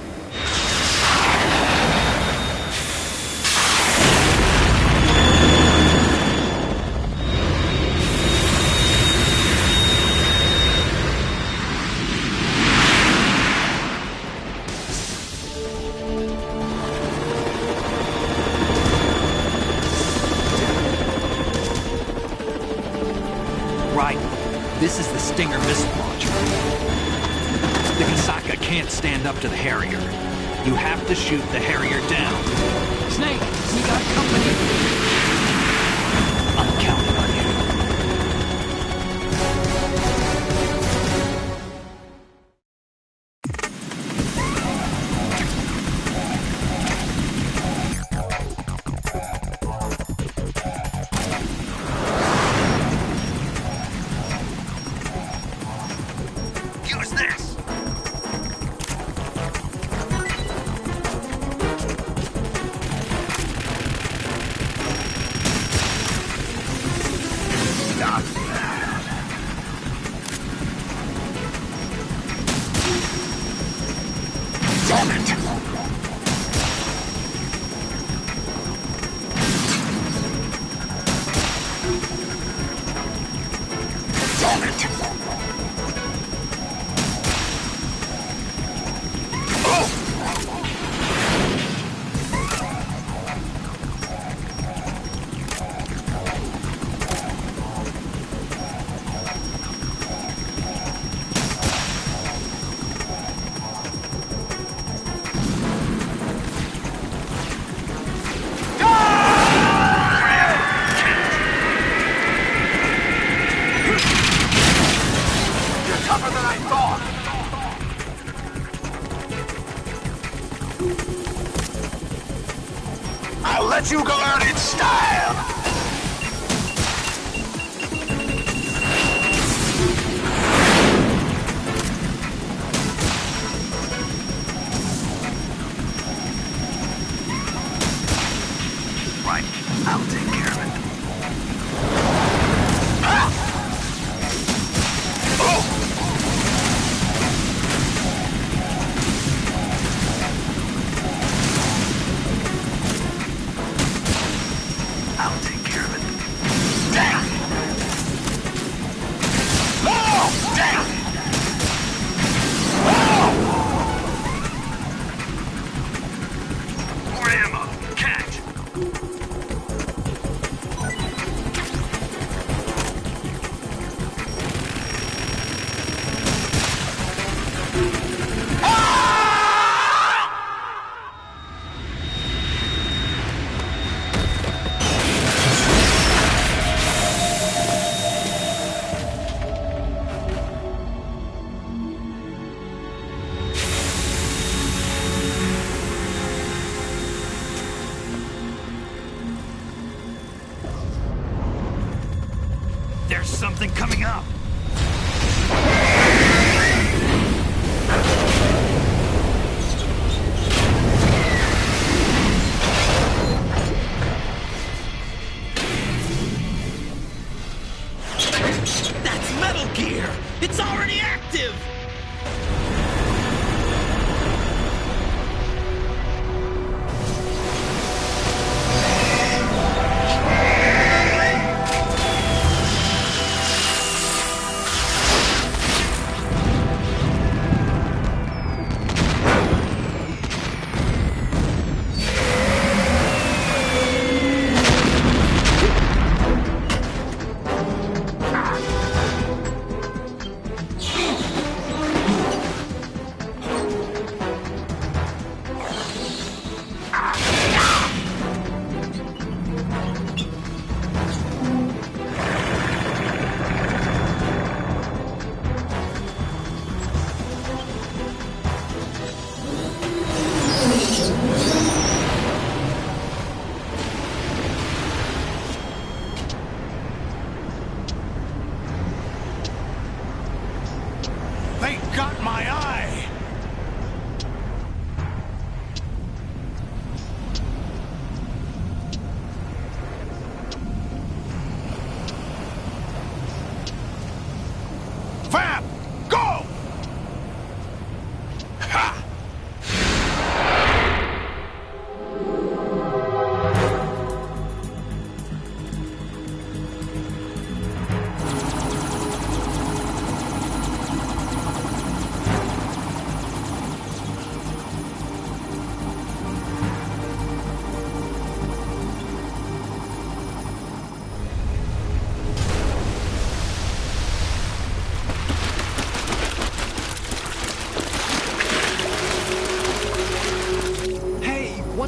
Right. This is the Stinger missile launcher. The Kasaka can't stand up to the Harrier. You have to shoot the Harrier down. Snake, we got company. I'm counting on you. Use this! Stop that! Damn it! Damn it! You're tougher than I thought! I'll let you go out in style! Right, I'll take care of it. I'll take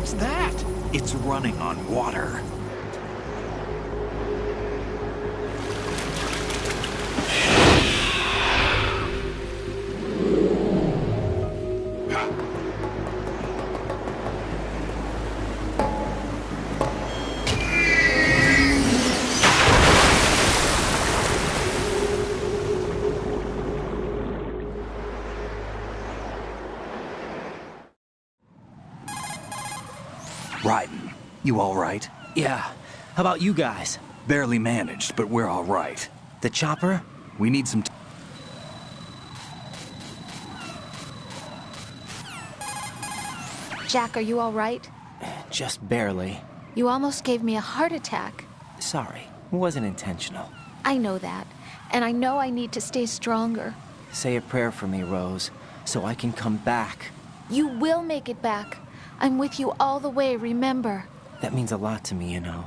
What's that? It's running on water. Raiden, you all right? Yeah. How about you guys? Barely managed, but we're all right. The chopper? We need some Jack, are you all right? Just barely. You almost gave me a heart attack. Sorry. It wasn't intentional. I know that. And I know I need to stay stronger. Say a prayer for me, Rose, so I can come back. You will make it back. I'm with you all the way, remember? That means a lot to me, you know.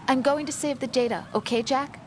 I'm going to save the data, okay, Jack?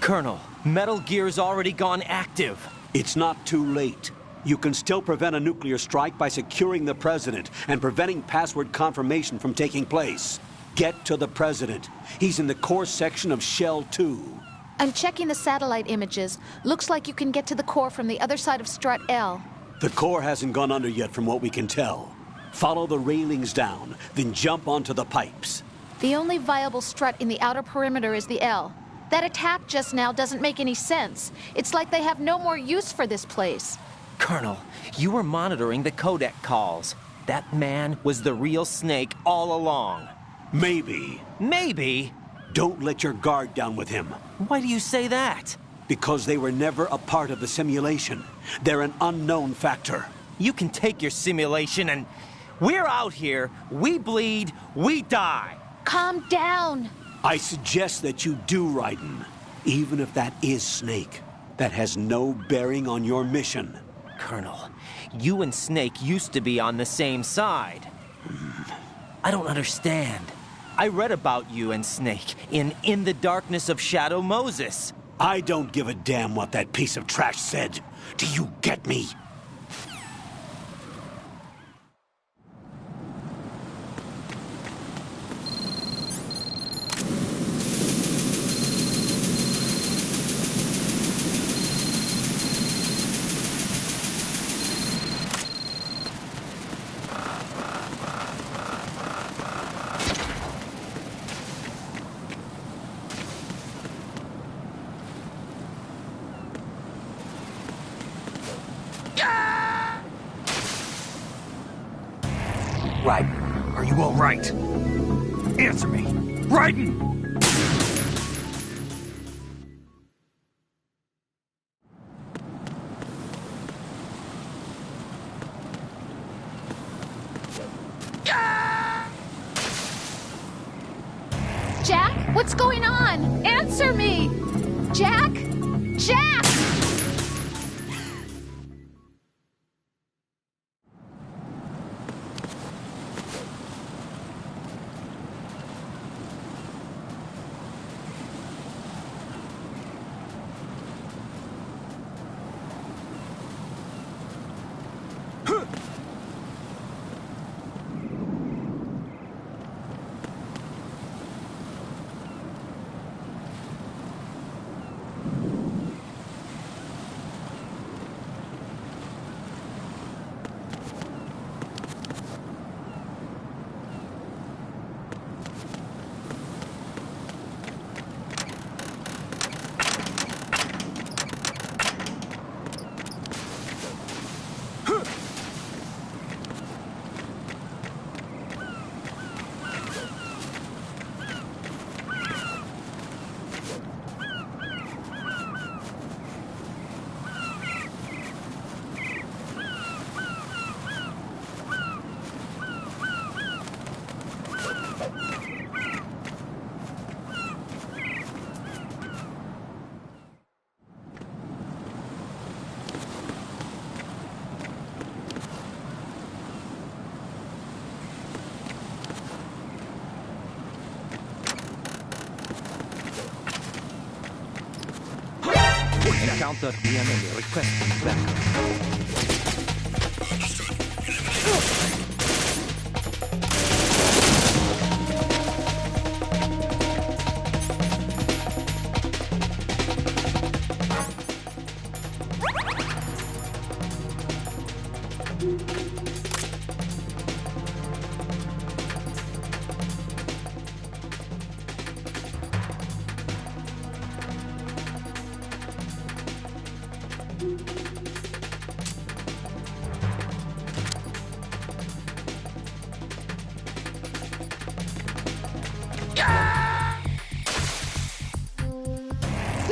Colonel, Metal Gear's already gone active. It's not too late. You can still prevent a nuclear strike by securing the President and preventing password confirmation from taking place. Get to the President. He's in the core section of Shell 2. I'm checking the satellite images. Looks like you can get to the core from the other side of Strut L. The core hasn't gone under yet from what we can tell. Follow the railings down, then jump onto the pipes. The only viable strut in the outer perimeter is the L. That attack just now doesn't make any sense. It's like they have no more use for this place. Colonel, you were monitoring the codec calls. That man was the real Snake all along. Maybe. Maybe? Don't let your guard down with him. Why do you say that? Because they were never a part of the simulation. They're an unknown factor. You can take your simulation and... We're out here, we bleed, we die. Calm down. I suggest that you do, Raiden. Even if that is Snake. That has no bearing on your mission. Colonel, you and Snake used to be on the same side. I don't understand. I read about you and Snake in the Darkness of Shadow Moses. I don't give a damn what that piece of trash said. Do you get me? Raiden, are you all right? Answer me. Raiden! Jack, what's going on? Answer me! Jack? Jack! Counter the enemy requesting backup.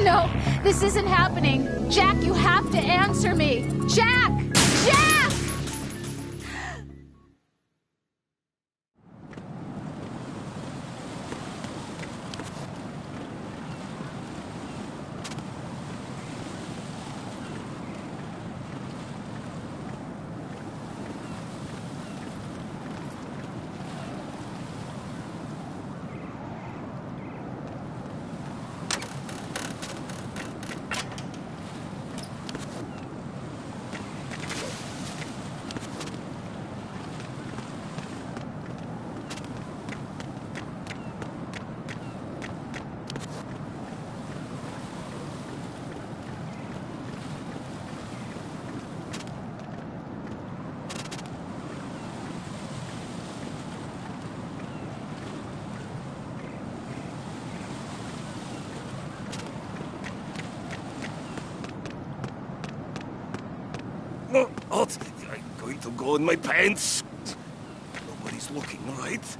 No, this isn't happening. Jack, you have to answer me. Jack! Jack! What? I'm going to go in my pants. Nobody's looking, right?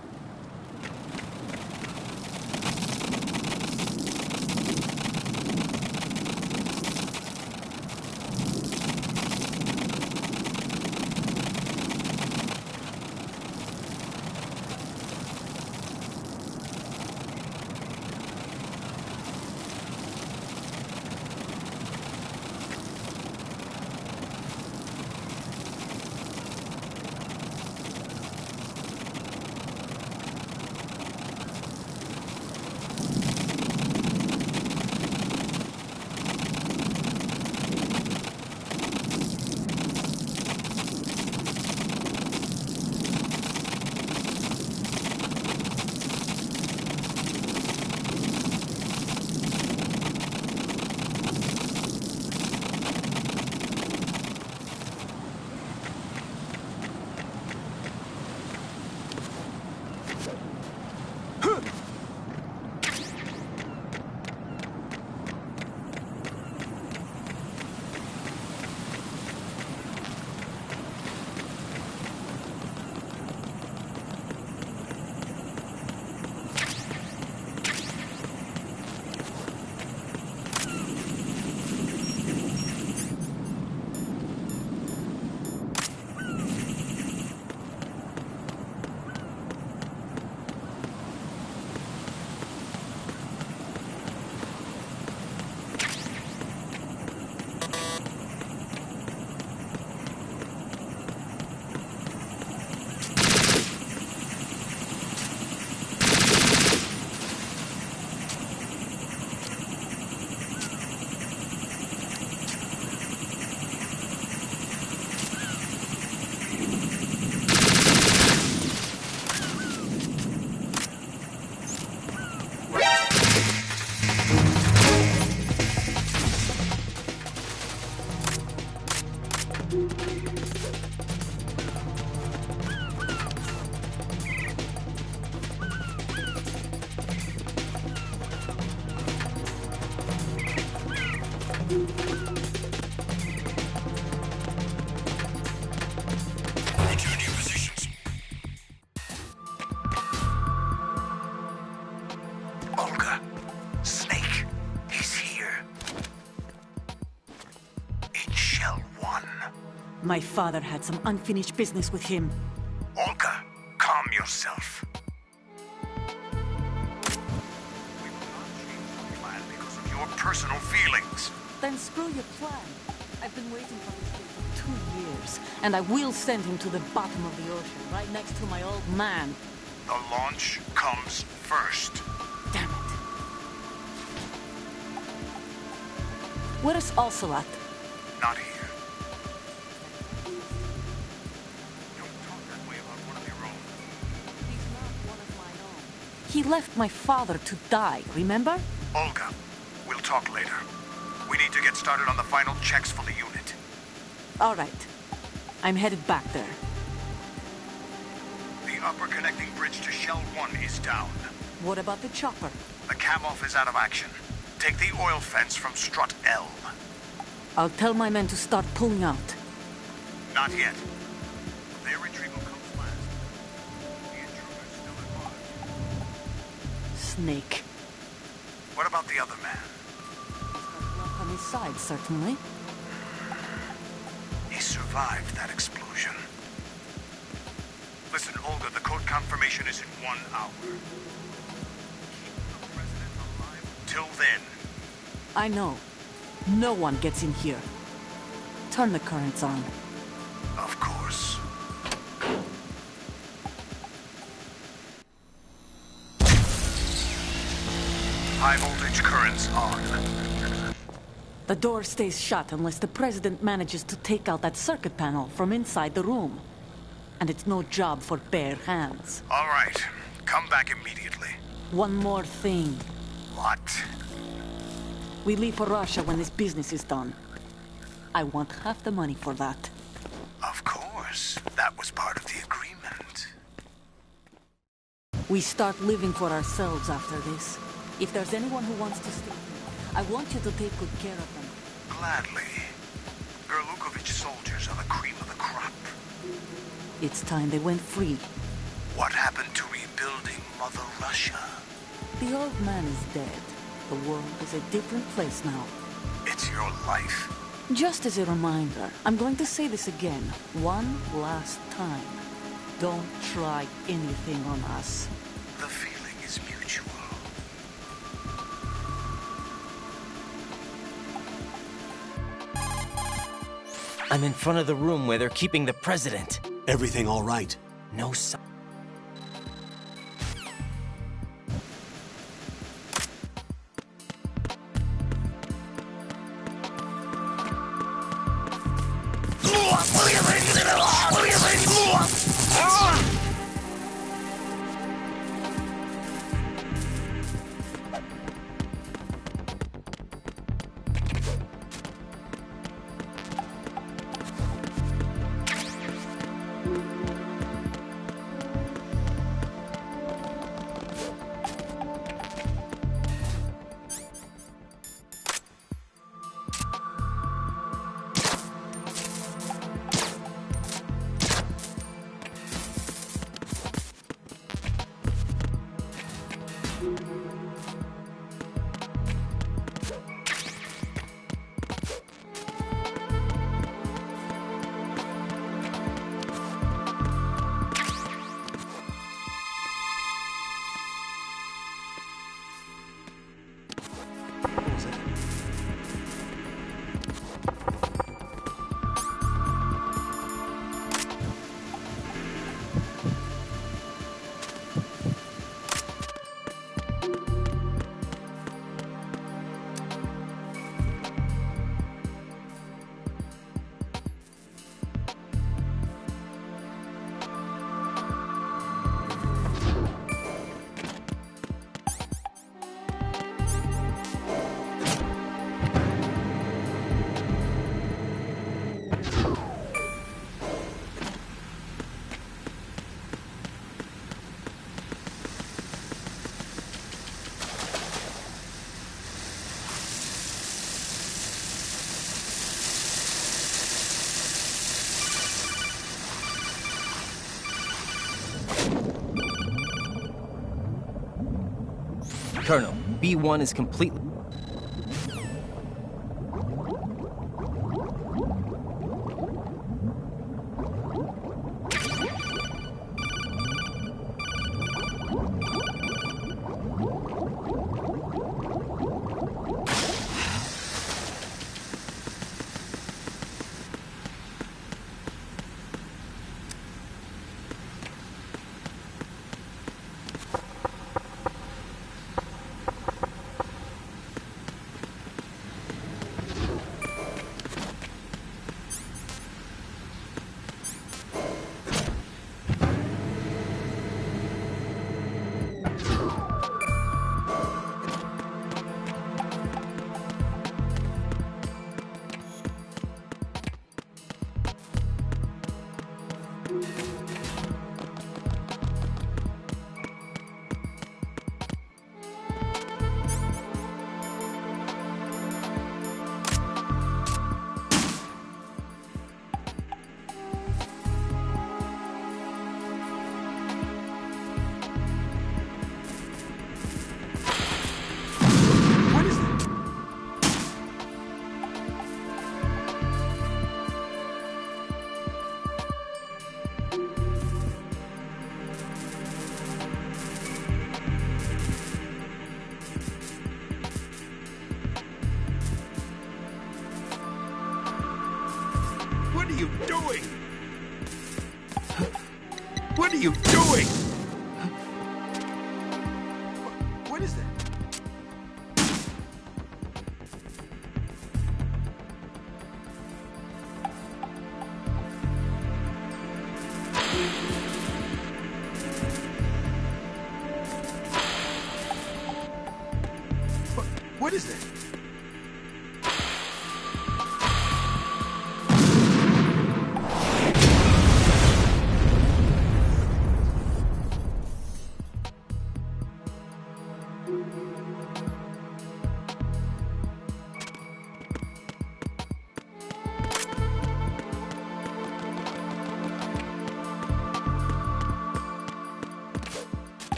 My father had some unfinished business with him. Olga, calm yourself. We will not change the plan because of your personal feelings. Then screw your plan. I've been waiting for this day for 2 years, and I will send him to the bottom of the ocean, right next to my old man. The launch comes first. Damn it. Where is Ocelot? Not here. He left my father to die, remember? Olga, we'll talk later. We need to get started on the final checks for the unit. All right. I'm headed back there. The upper connecting bridge to Shell 1 is down. What about the chopper? The cam-off is out of action. Take the oil fence from strut L. I'll tell my men to start pulling out. Not yet. Their retrieval comes last. The intruder's still at large. Snake. What about the other man? Luck on his side, certainly. He survived that explosion. Listen, Olga, the code confirmation is in 1 hour. Keep the president alive till then. I know. No one gets in here. Turn the currents on. Of course. High voltage currents on. The door stays shut unless the president manages to take out that circuit panel from inside the room. And it's no job for bare hands. All right. Come back immediately. One more thing. What? We leave for Russia when this business is done. I want half the money for that. Of course. That was part of the agreement. We start living for ourselves after this. If there's anyone who wants to stay here, I want you to take good care of them. Gladly. Gerlukovich soldiers are the cream of the crop. It's time they went free. What happened to rebuilding Mother Russia? The old man is dead. The world is a different place now. It's your life. Just as a reminder, I'm going to say this again, one last time. Don't try anything on us. The feeling is mutual. I'm in front of the room where they're keeping the president. Everything all right? No sign. Colonel, B1 is completely... you doing? What is that? What is that?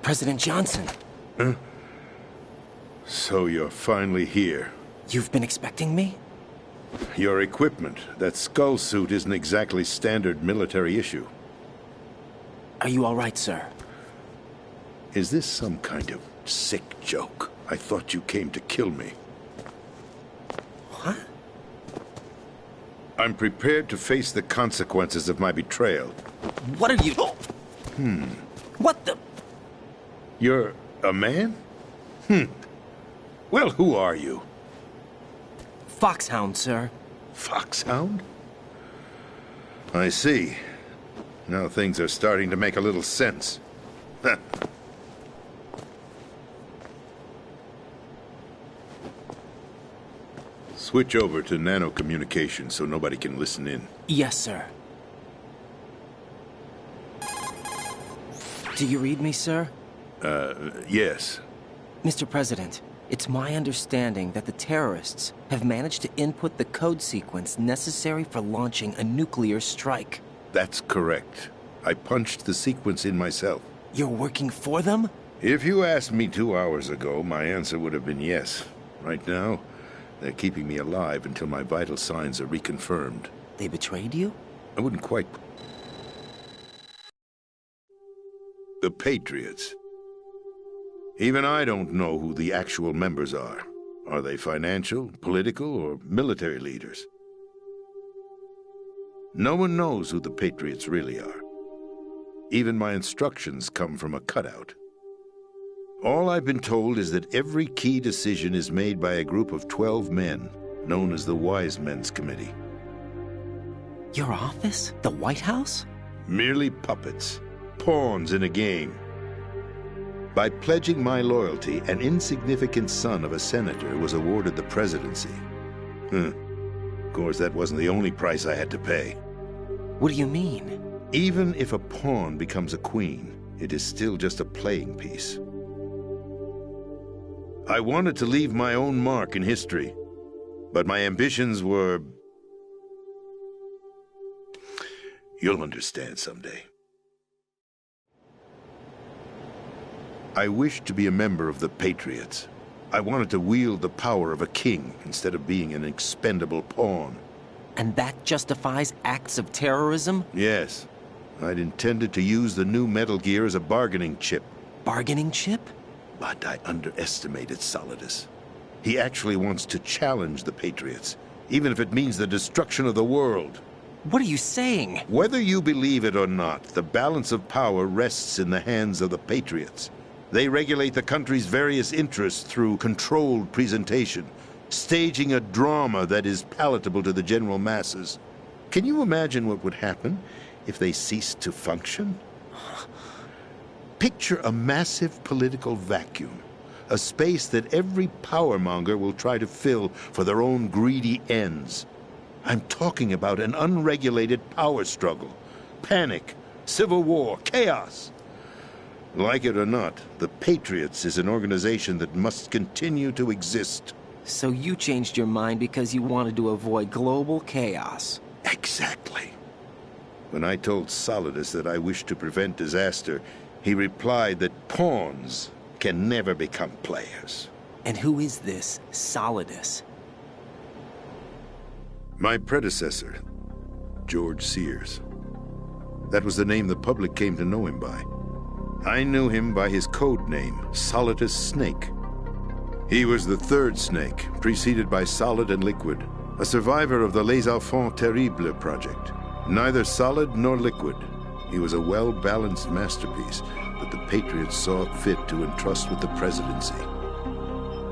President Johnson. Huh? So you're finally here. You've been expecting me? Your equipment, that skull suit isn't exactly standard military issue. Are you all right, sir? Is this some kind of sick joke? I thought you came to kill me. What? I'm prepared to face the consequences of my betrayal. What are you... What the... You're a man? Well, who are you? Foxhound, sir. Foxhound? I see. Now things are starting to make a little sense. Switch over to nano-communication so nobody can listen in. Yes, sir. Do you read me, sir? Yes. Mr. President, it's my understanding that the terrorists have managed to input the code sequence necessary for launching a nuclear strike. That's correct. I punched the sequence in myself. You're working for them? If you asked me 2 hours ago, my answer would have been yes. Right now, they're keeping me alive until my vital signs are reconfirmed. They betrayed you? I wouldn't quite... The Patriots. Even I don't know who the actual members are. Are they financial, political, or military leaders? No one knows who the Patriots really are. Even my instructions come from a cutout. All I've been told is that every key decision is made by a group of 12 men, known as the Wise Men's Committee. Your office? The White House? Merely puppets, pawns in a game. By pledging my loyalty, an insignificant son of a senator was awarded the presidency. Of course, that wasn't the only price I had to pay. What do you mean? Even if a pawn becomes a queen, it is still just a playing piece. I wanted to leave my own mark in history, but my ambitions were... You'll understand someday. I wished to be a member of the Patriots. I wanted to wield the power of a king instead of being an expendable pawn. And that justifies acts of terrorism? Yes. I'd intended to use the new Metal Gear as a bargaining chip. Bargaining chip? But I underestimated Solidus. He actually wants to challenge the Patriots, even if it means the destruction of the world. What are you saying? Whether you believe it or not, the balance of power rests in the hands of the Patriots. They regulate the country's various interests through controlled presentation, staging a drama that is palatable to the general masses. Can you imagine what would happen if they ceased to function? Picture a massive political vacuum, a space that every powermonger will try to fill for their own greedy ends. I'm talking about an unregulated power struggle, panic, civil war, chaos. Like it or not, the Patriots is an organization that must continue to exist. So you changed your mind because you wanted to avoid global chaos. Exactly. When I told Solidus that I wished to prevent disaster, he replied that pawns can never become players. And who is this Solidus? My predecessor, George Sears. That was the name the public came to know him by. I knew him by his code name, Solidus Snake. He was the third Snake, preceded by Solid and Liquid, a survivor of the Les Enfants Terribles project. Neither Solid nor Liquid, he was a well-balanced masterpiece that the Patriots saw fit to entrust with the presidency.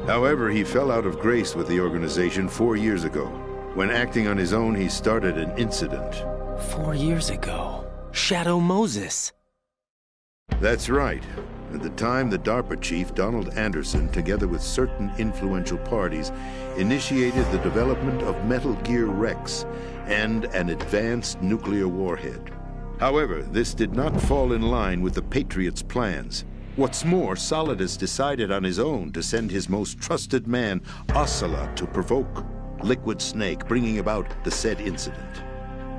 However, he fell out of grace with the organization 4 years ago. When acting on his own, he started an incident. 4 years ago? Shadow Moses. That's right. At the time, the DARPA chief, Donald Anderson, together with certain influential parties, initiated the development of Metal Gear Rex and an advanced nuclear warhead. However, this did not fall in line with the Patriots' plans. What's more, Solidus decided on his own to send his most trusted man, Ocelot, to provoke Liquid Snake, bringing about the said incident.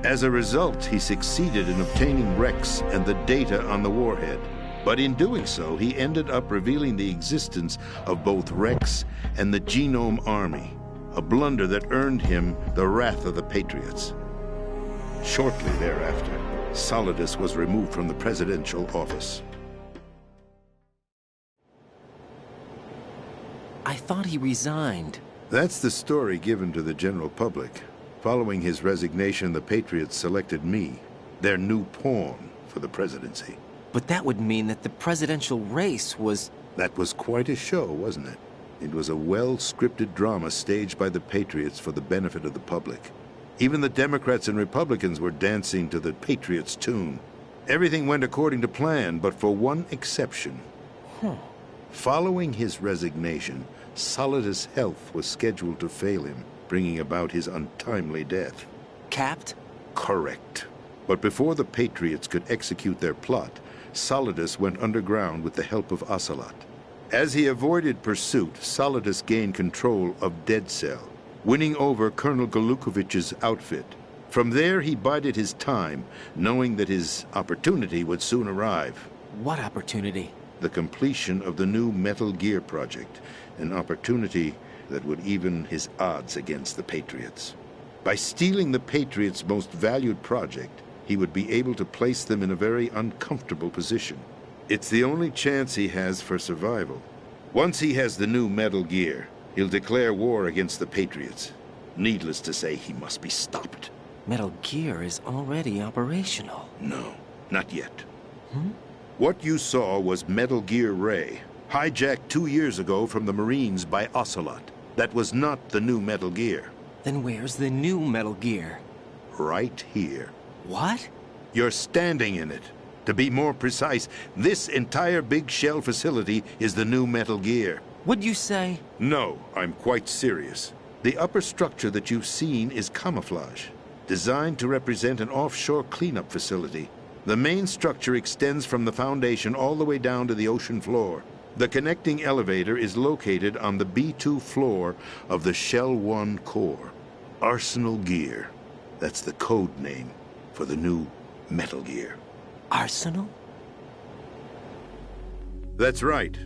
As a result, he succeeded in obtaining Rex and the data on the warhead. But in doing so, he ended up revealing the existence of both Rex and the Genome Army, a blunder that earned him the wrath of the Patriots. Shortly thereafter, Solidus was removed from the presidential office. I thought he resigned. That's the story given to the general public. Following his resignation, the Patriots selected me, their new pawn, for the presidency. But that would mean that the presidential race was... That was quite a show, wasn't it? It was a well-scripted drama staged by the Patriots for the benefit of the public. Even the Democrats and Republicans were dancing to the Patriots' tune. Everything went according to plan, but for one exception. Following his resignation, Solidus' health was scheduled to fail him, bringing about his untimely death. Capped? Correct. But before the Patriots could execute their plot, Solidus went underground with the help of Ocelot. As he avoided pursuit, Solidus gained control of Dead Cell, winning over Colonel Golukovich's outfit. From there, he bided his time, knowing that his opportunity would soon arrive. What opportunity? The completion of the new Metal Gear project, an opportunity that would even his odds against the Patriots. By stealing the Patriots' most valued project, he would be able to place them in a very uncomfortable position. It's the only chance he has for survival. Once he has the new Metal Gear, he'll declare war against the Patriots. Needless to say, he must be stopped. Metal Gear is already operational. No, not yet. What you saw was Metal Gear Ray, hijacked 2 years ago from the Marines by Ocelot. That was not the new Metal Gear. Then where's the new Metal Gear? Right here. What? You're standing in it. To be more precise, this entire big shell facility is the new Metal Gear. What'd you say? No, I'm quite serious. The upper structure that you've seen is camouflage, designed to represent an offshore cleanup facility. The main structure extends from the foundation all the way down to the ocean floor. The connecting elevator is located on the B2 floor of the Shell 1 core. Arsenal Gear. That's the code name for the new Metal Gear. Arsenal? That's right.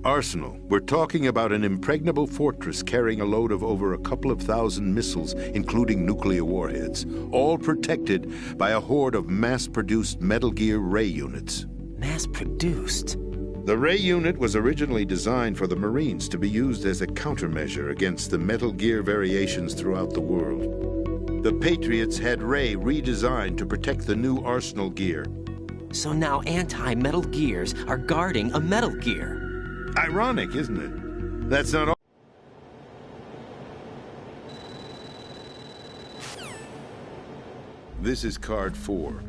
Arsenal. We're talking about an impregnable fortress carrying a load of over a couple of thousand missiles, including nuclear warheads, all protected by a horde of mass-produced Metal Gear Ray units. Mass-produced? The Ray unit was originally designed for the Marines to be used as a countermeasure against the Metal Gear variations throughout the world. The Patriots had Ray redesigned to protect the new Arsenal Gear. So now anti-Metal Gears are guarding a Metal Gear. Ironic, isn't it? That's not all. This is card 4.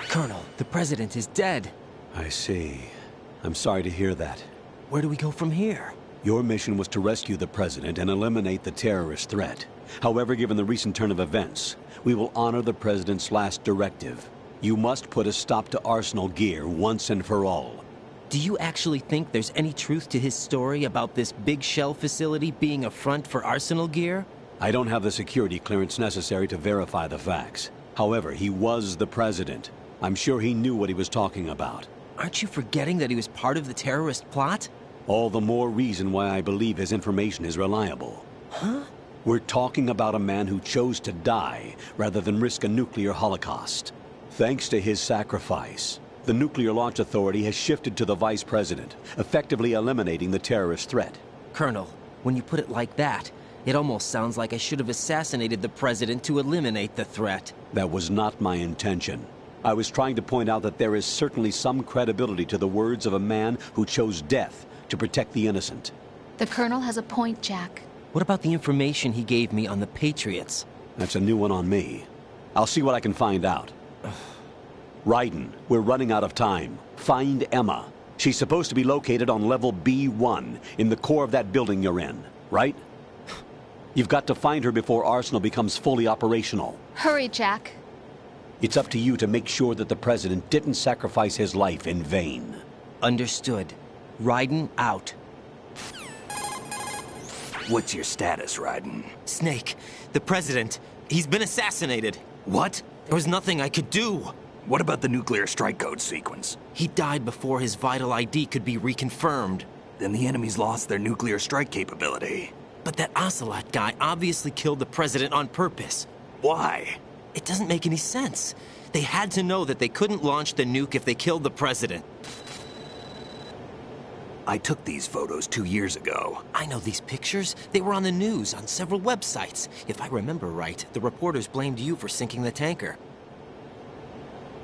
Colonel, the president is dead. I see. I'm sorry to hear that. Where do we go from here? Your mission was to rescue the President and eliminate the terrorist threat. However, given the recent turn of events, we will honor the President's last directive. You must put a stop to Arsenal Gear once and for all. Do you actually think there's any truth to his story about this big shell facility being a front for Arsenal Gear? I don't have the security clearance necessary to verify the facts. However, he was the President. I'm sure he knew what he was talking about. Aren't you forgetting that he was part of the terrorist plot? All the more reason why I believe his information is reliable. Huh? We're talking about a man who chose to die rather than risk a nuclear holocaust. Thanks to his sacrifice, the Nuclear Launch Authority has shifted to the Vice President, effectively eliminating the terrorist threat. Colonel, when you put it like that, it almost sounds like I should have assassinated the President to eliminate the threat. That was not my intention. I was trying to point out that there is certainly some credibility to the words of a man who chose death to protect the innocent. The Colonel has a point, Jack. What about the information he gave me on the Patriots? That's a new one on me. I'll see what I can find out. Raiden, we're running out of time. Find Emma. She's supposed to be located on level B1, in the core of that building you're in, right? You've got to find her before Arsenal becomes fully operational. Hurry, Jack. It's up to you to make sure that the President didn't sacrifice his life in vain. Understood. Raiden out. What's your status, Raiden? Snake, the President, he's been assassinated. What? There was nothing I could do. What about the nuclear strike code sequence? He died before his vital ID could be reconfirmed. Then the enemy's lost their nuclear strike capability. But that Ocelot guy obviously killed the President on purpose. Why? It doesn't make any sense. They had to know that they couldn't launch the nuke if they killed the President. I took these photos 2 years ago. I know these pictures. They were on the news, on several websites. If I remember right, the reporters blamed you for sinking the tanker.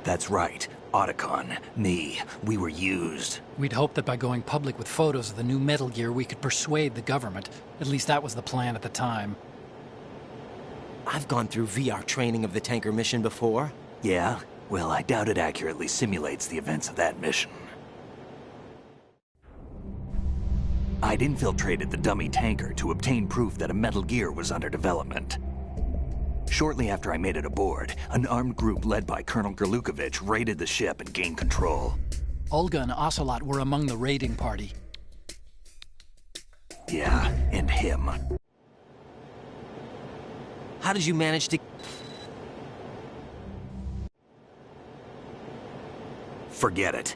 That's right. Otacon, me, we were used. We'd hoped that by going public with photos of the new Metal Gear, we could persuade the government. At least that was the plan at the time. I've gone through VR training of the tanker mission before. Yeah? Well, I doubt it accurately simulates the events of that mission. I'd infiltrated the dummy tanker to obtain proof that a Metal Gear was under development. Shortly after I made it aboard, an armed group led by Colonel Gerlukovich raided the ship and gained control. Olga and Ocelot were among the raiding party. Yeah, and him. How did you manage to... Forget it.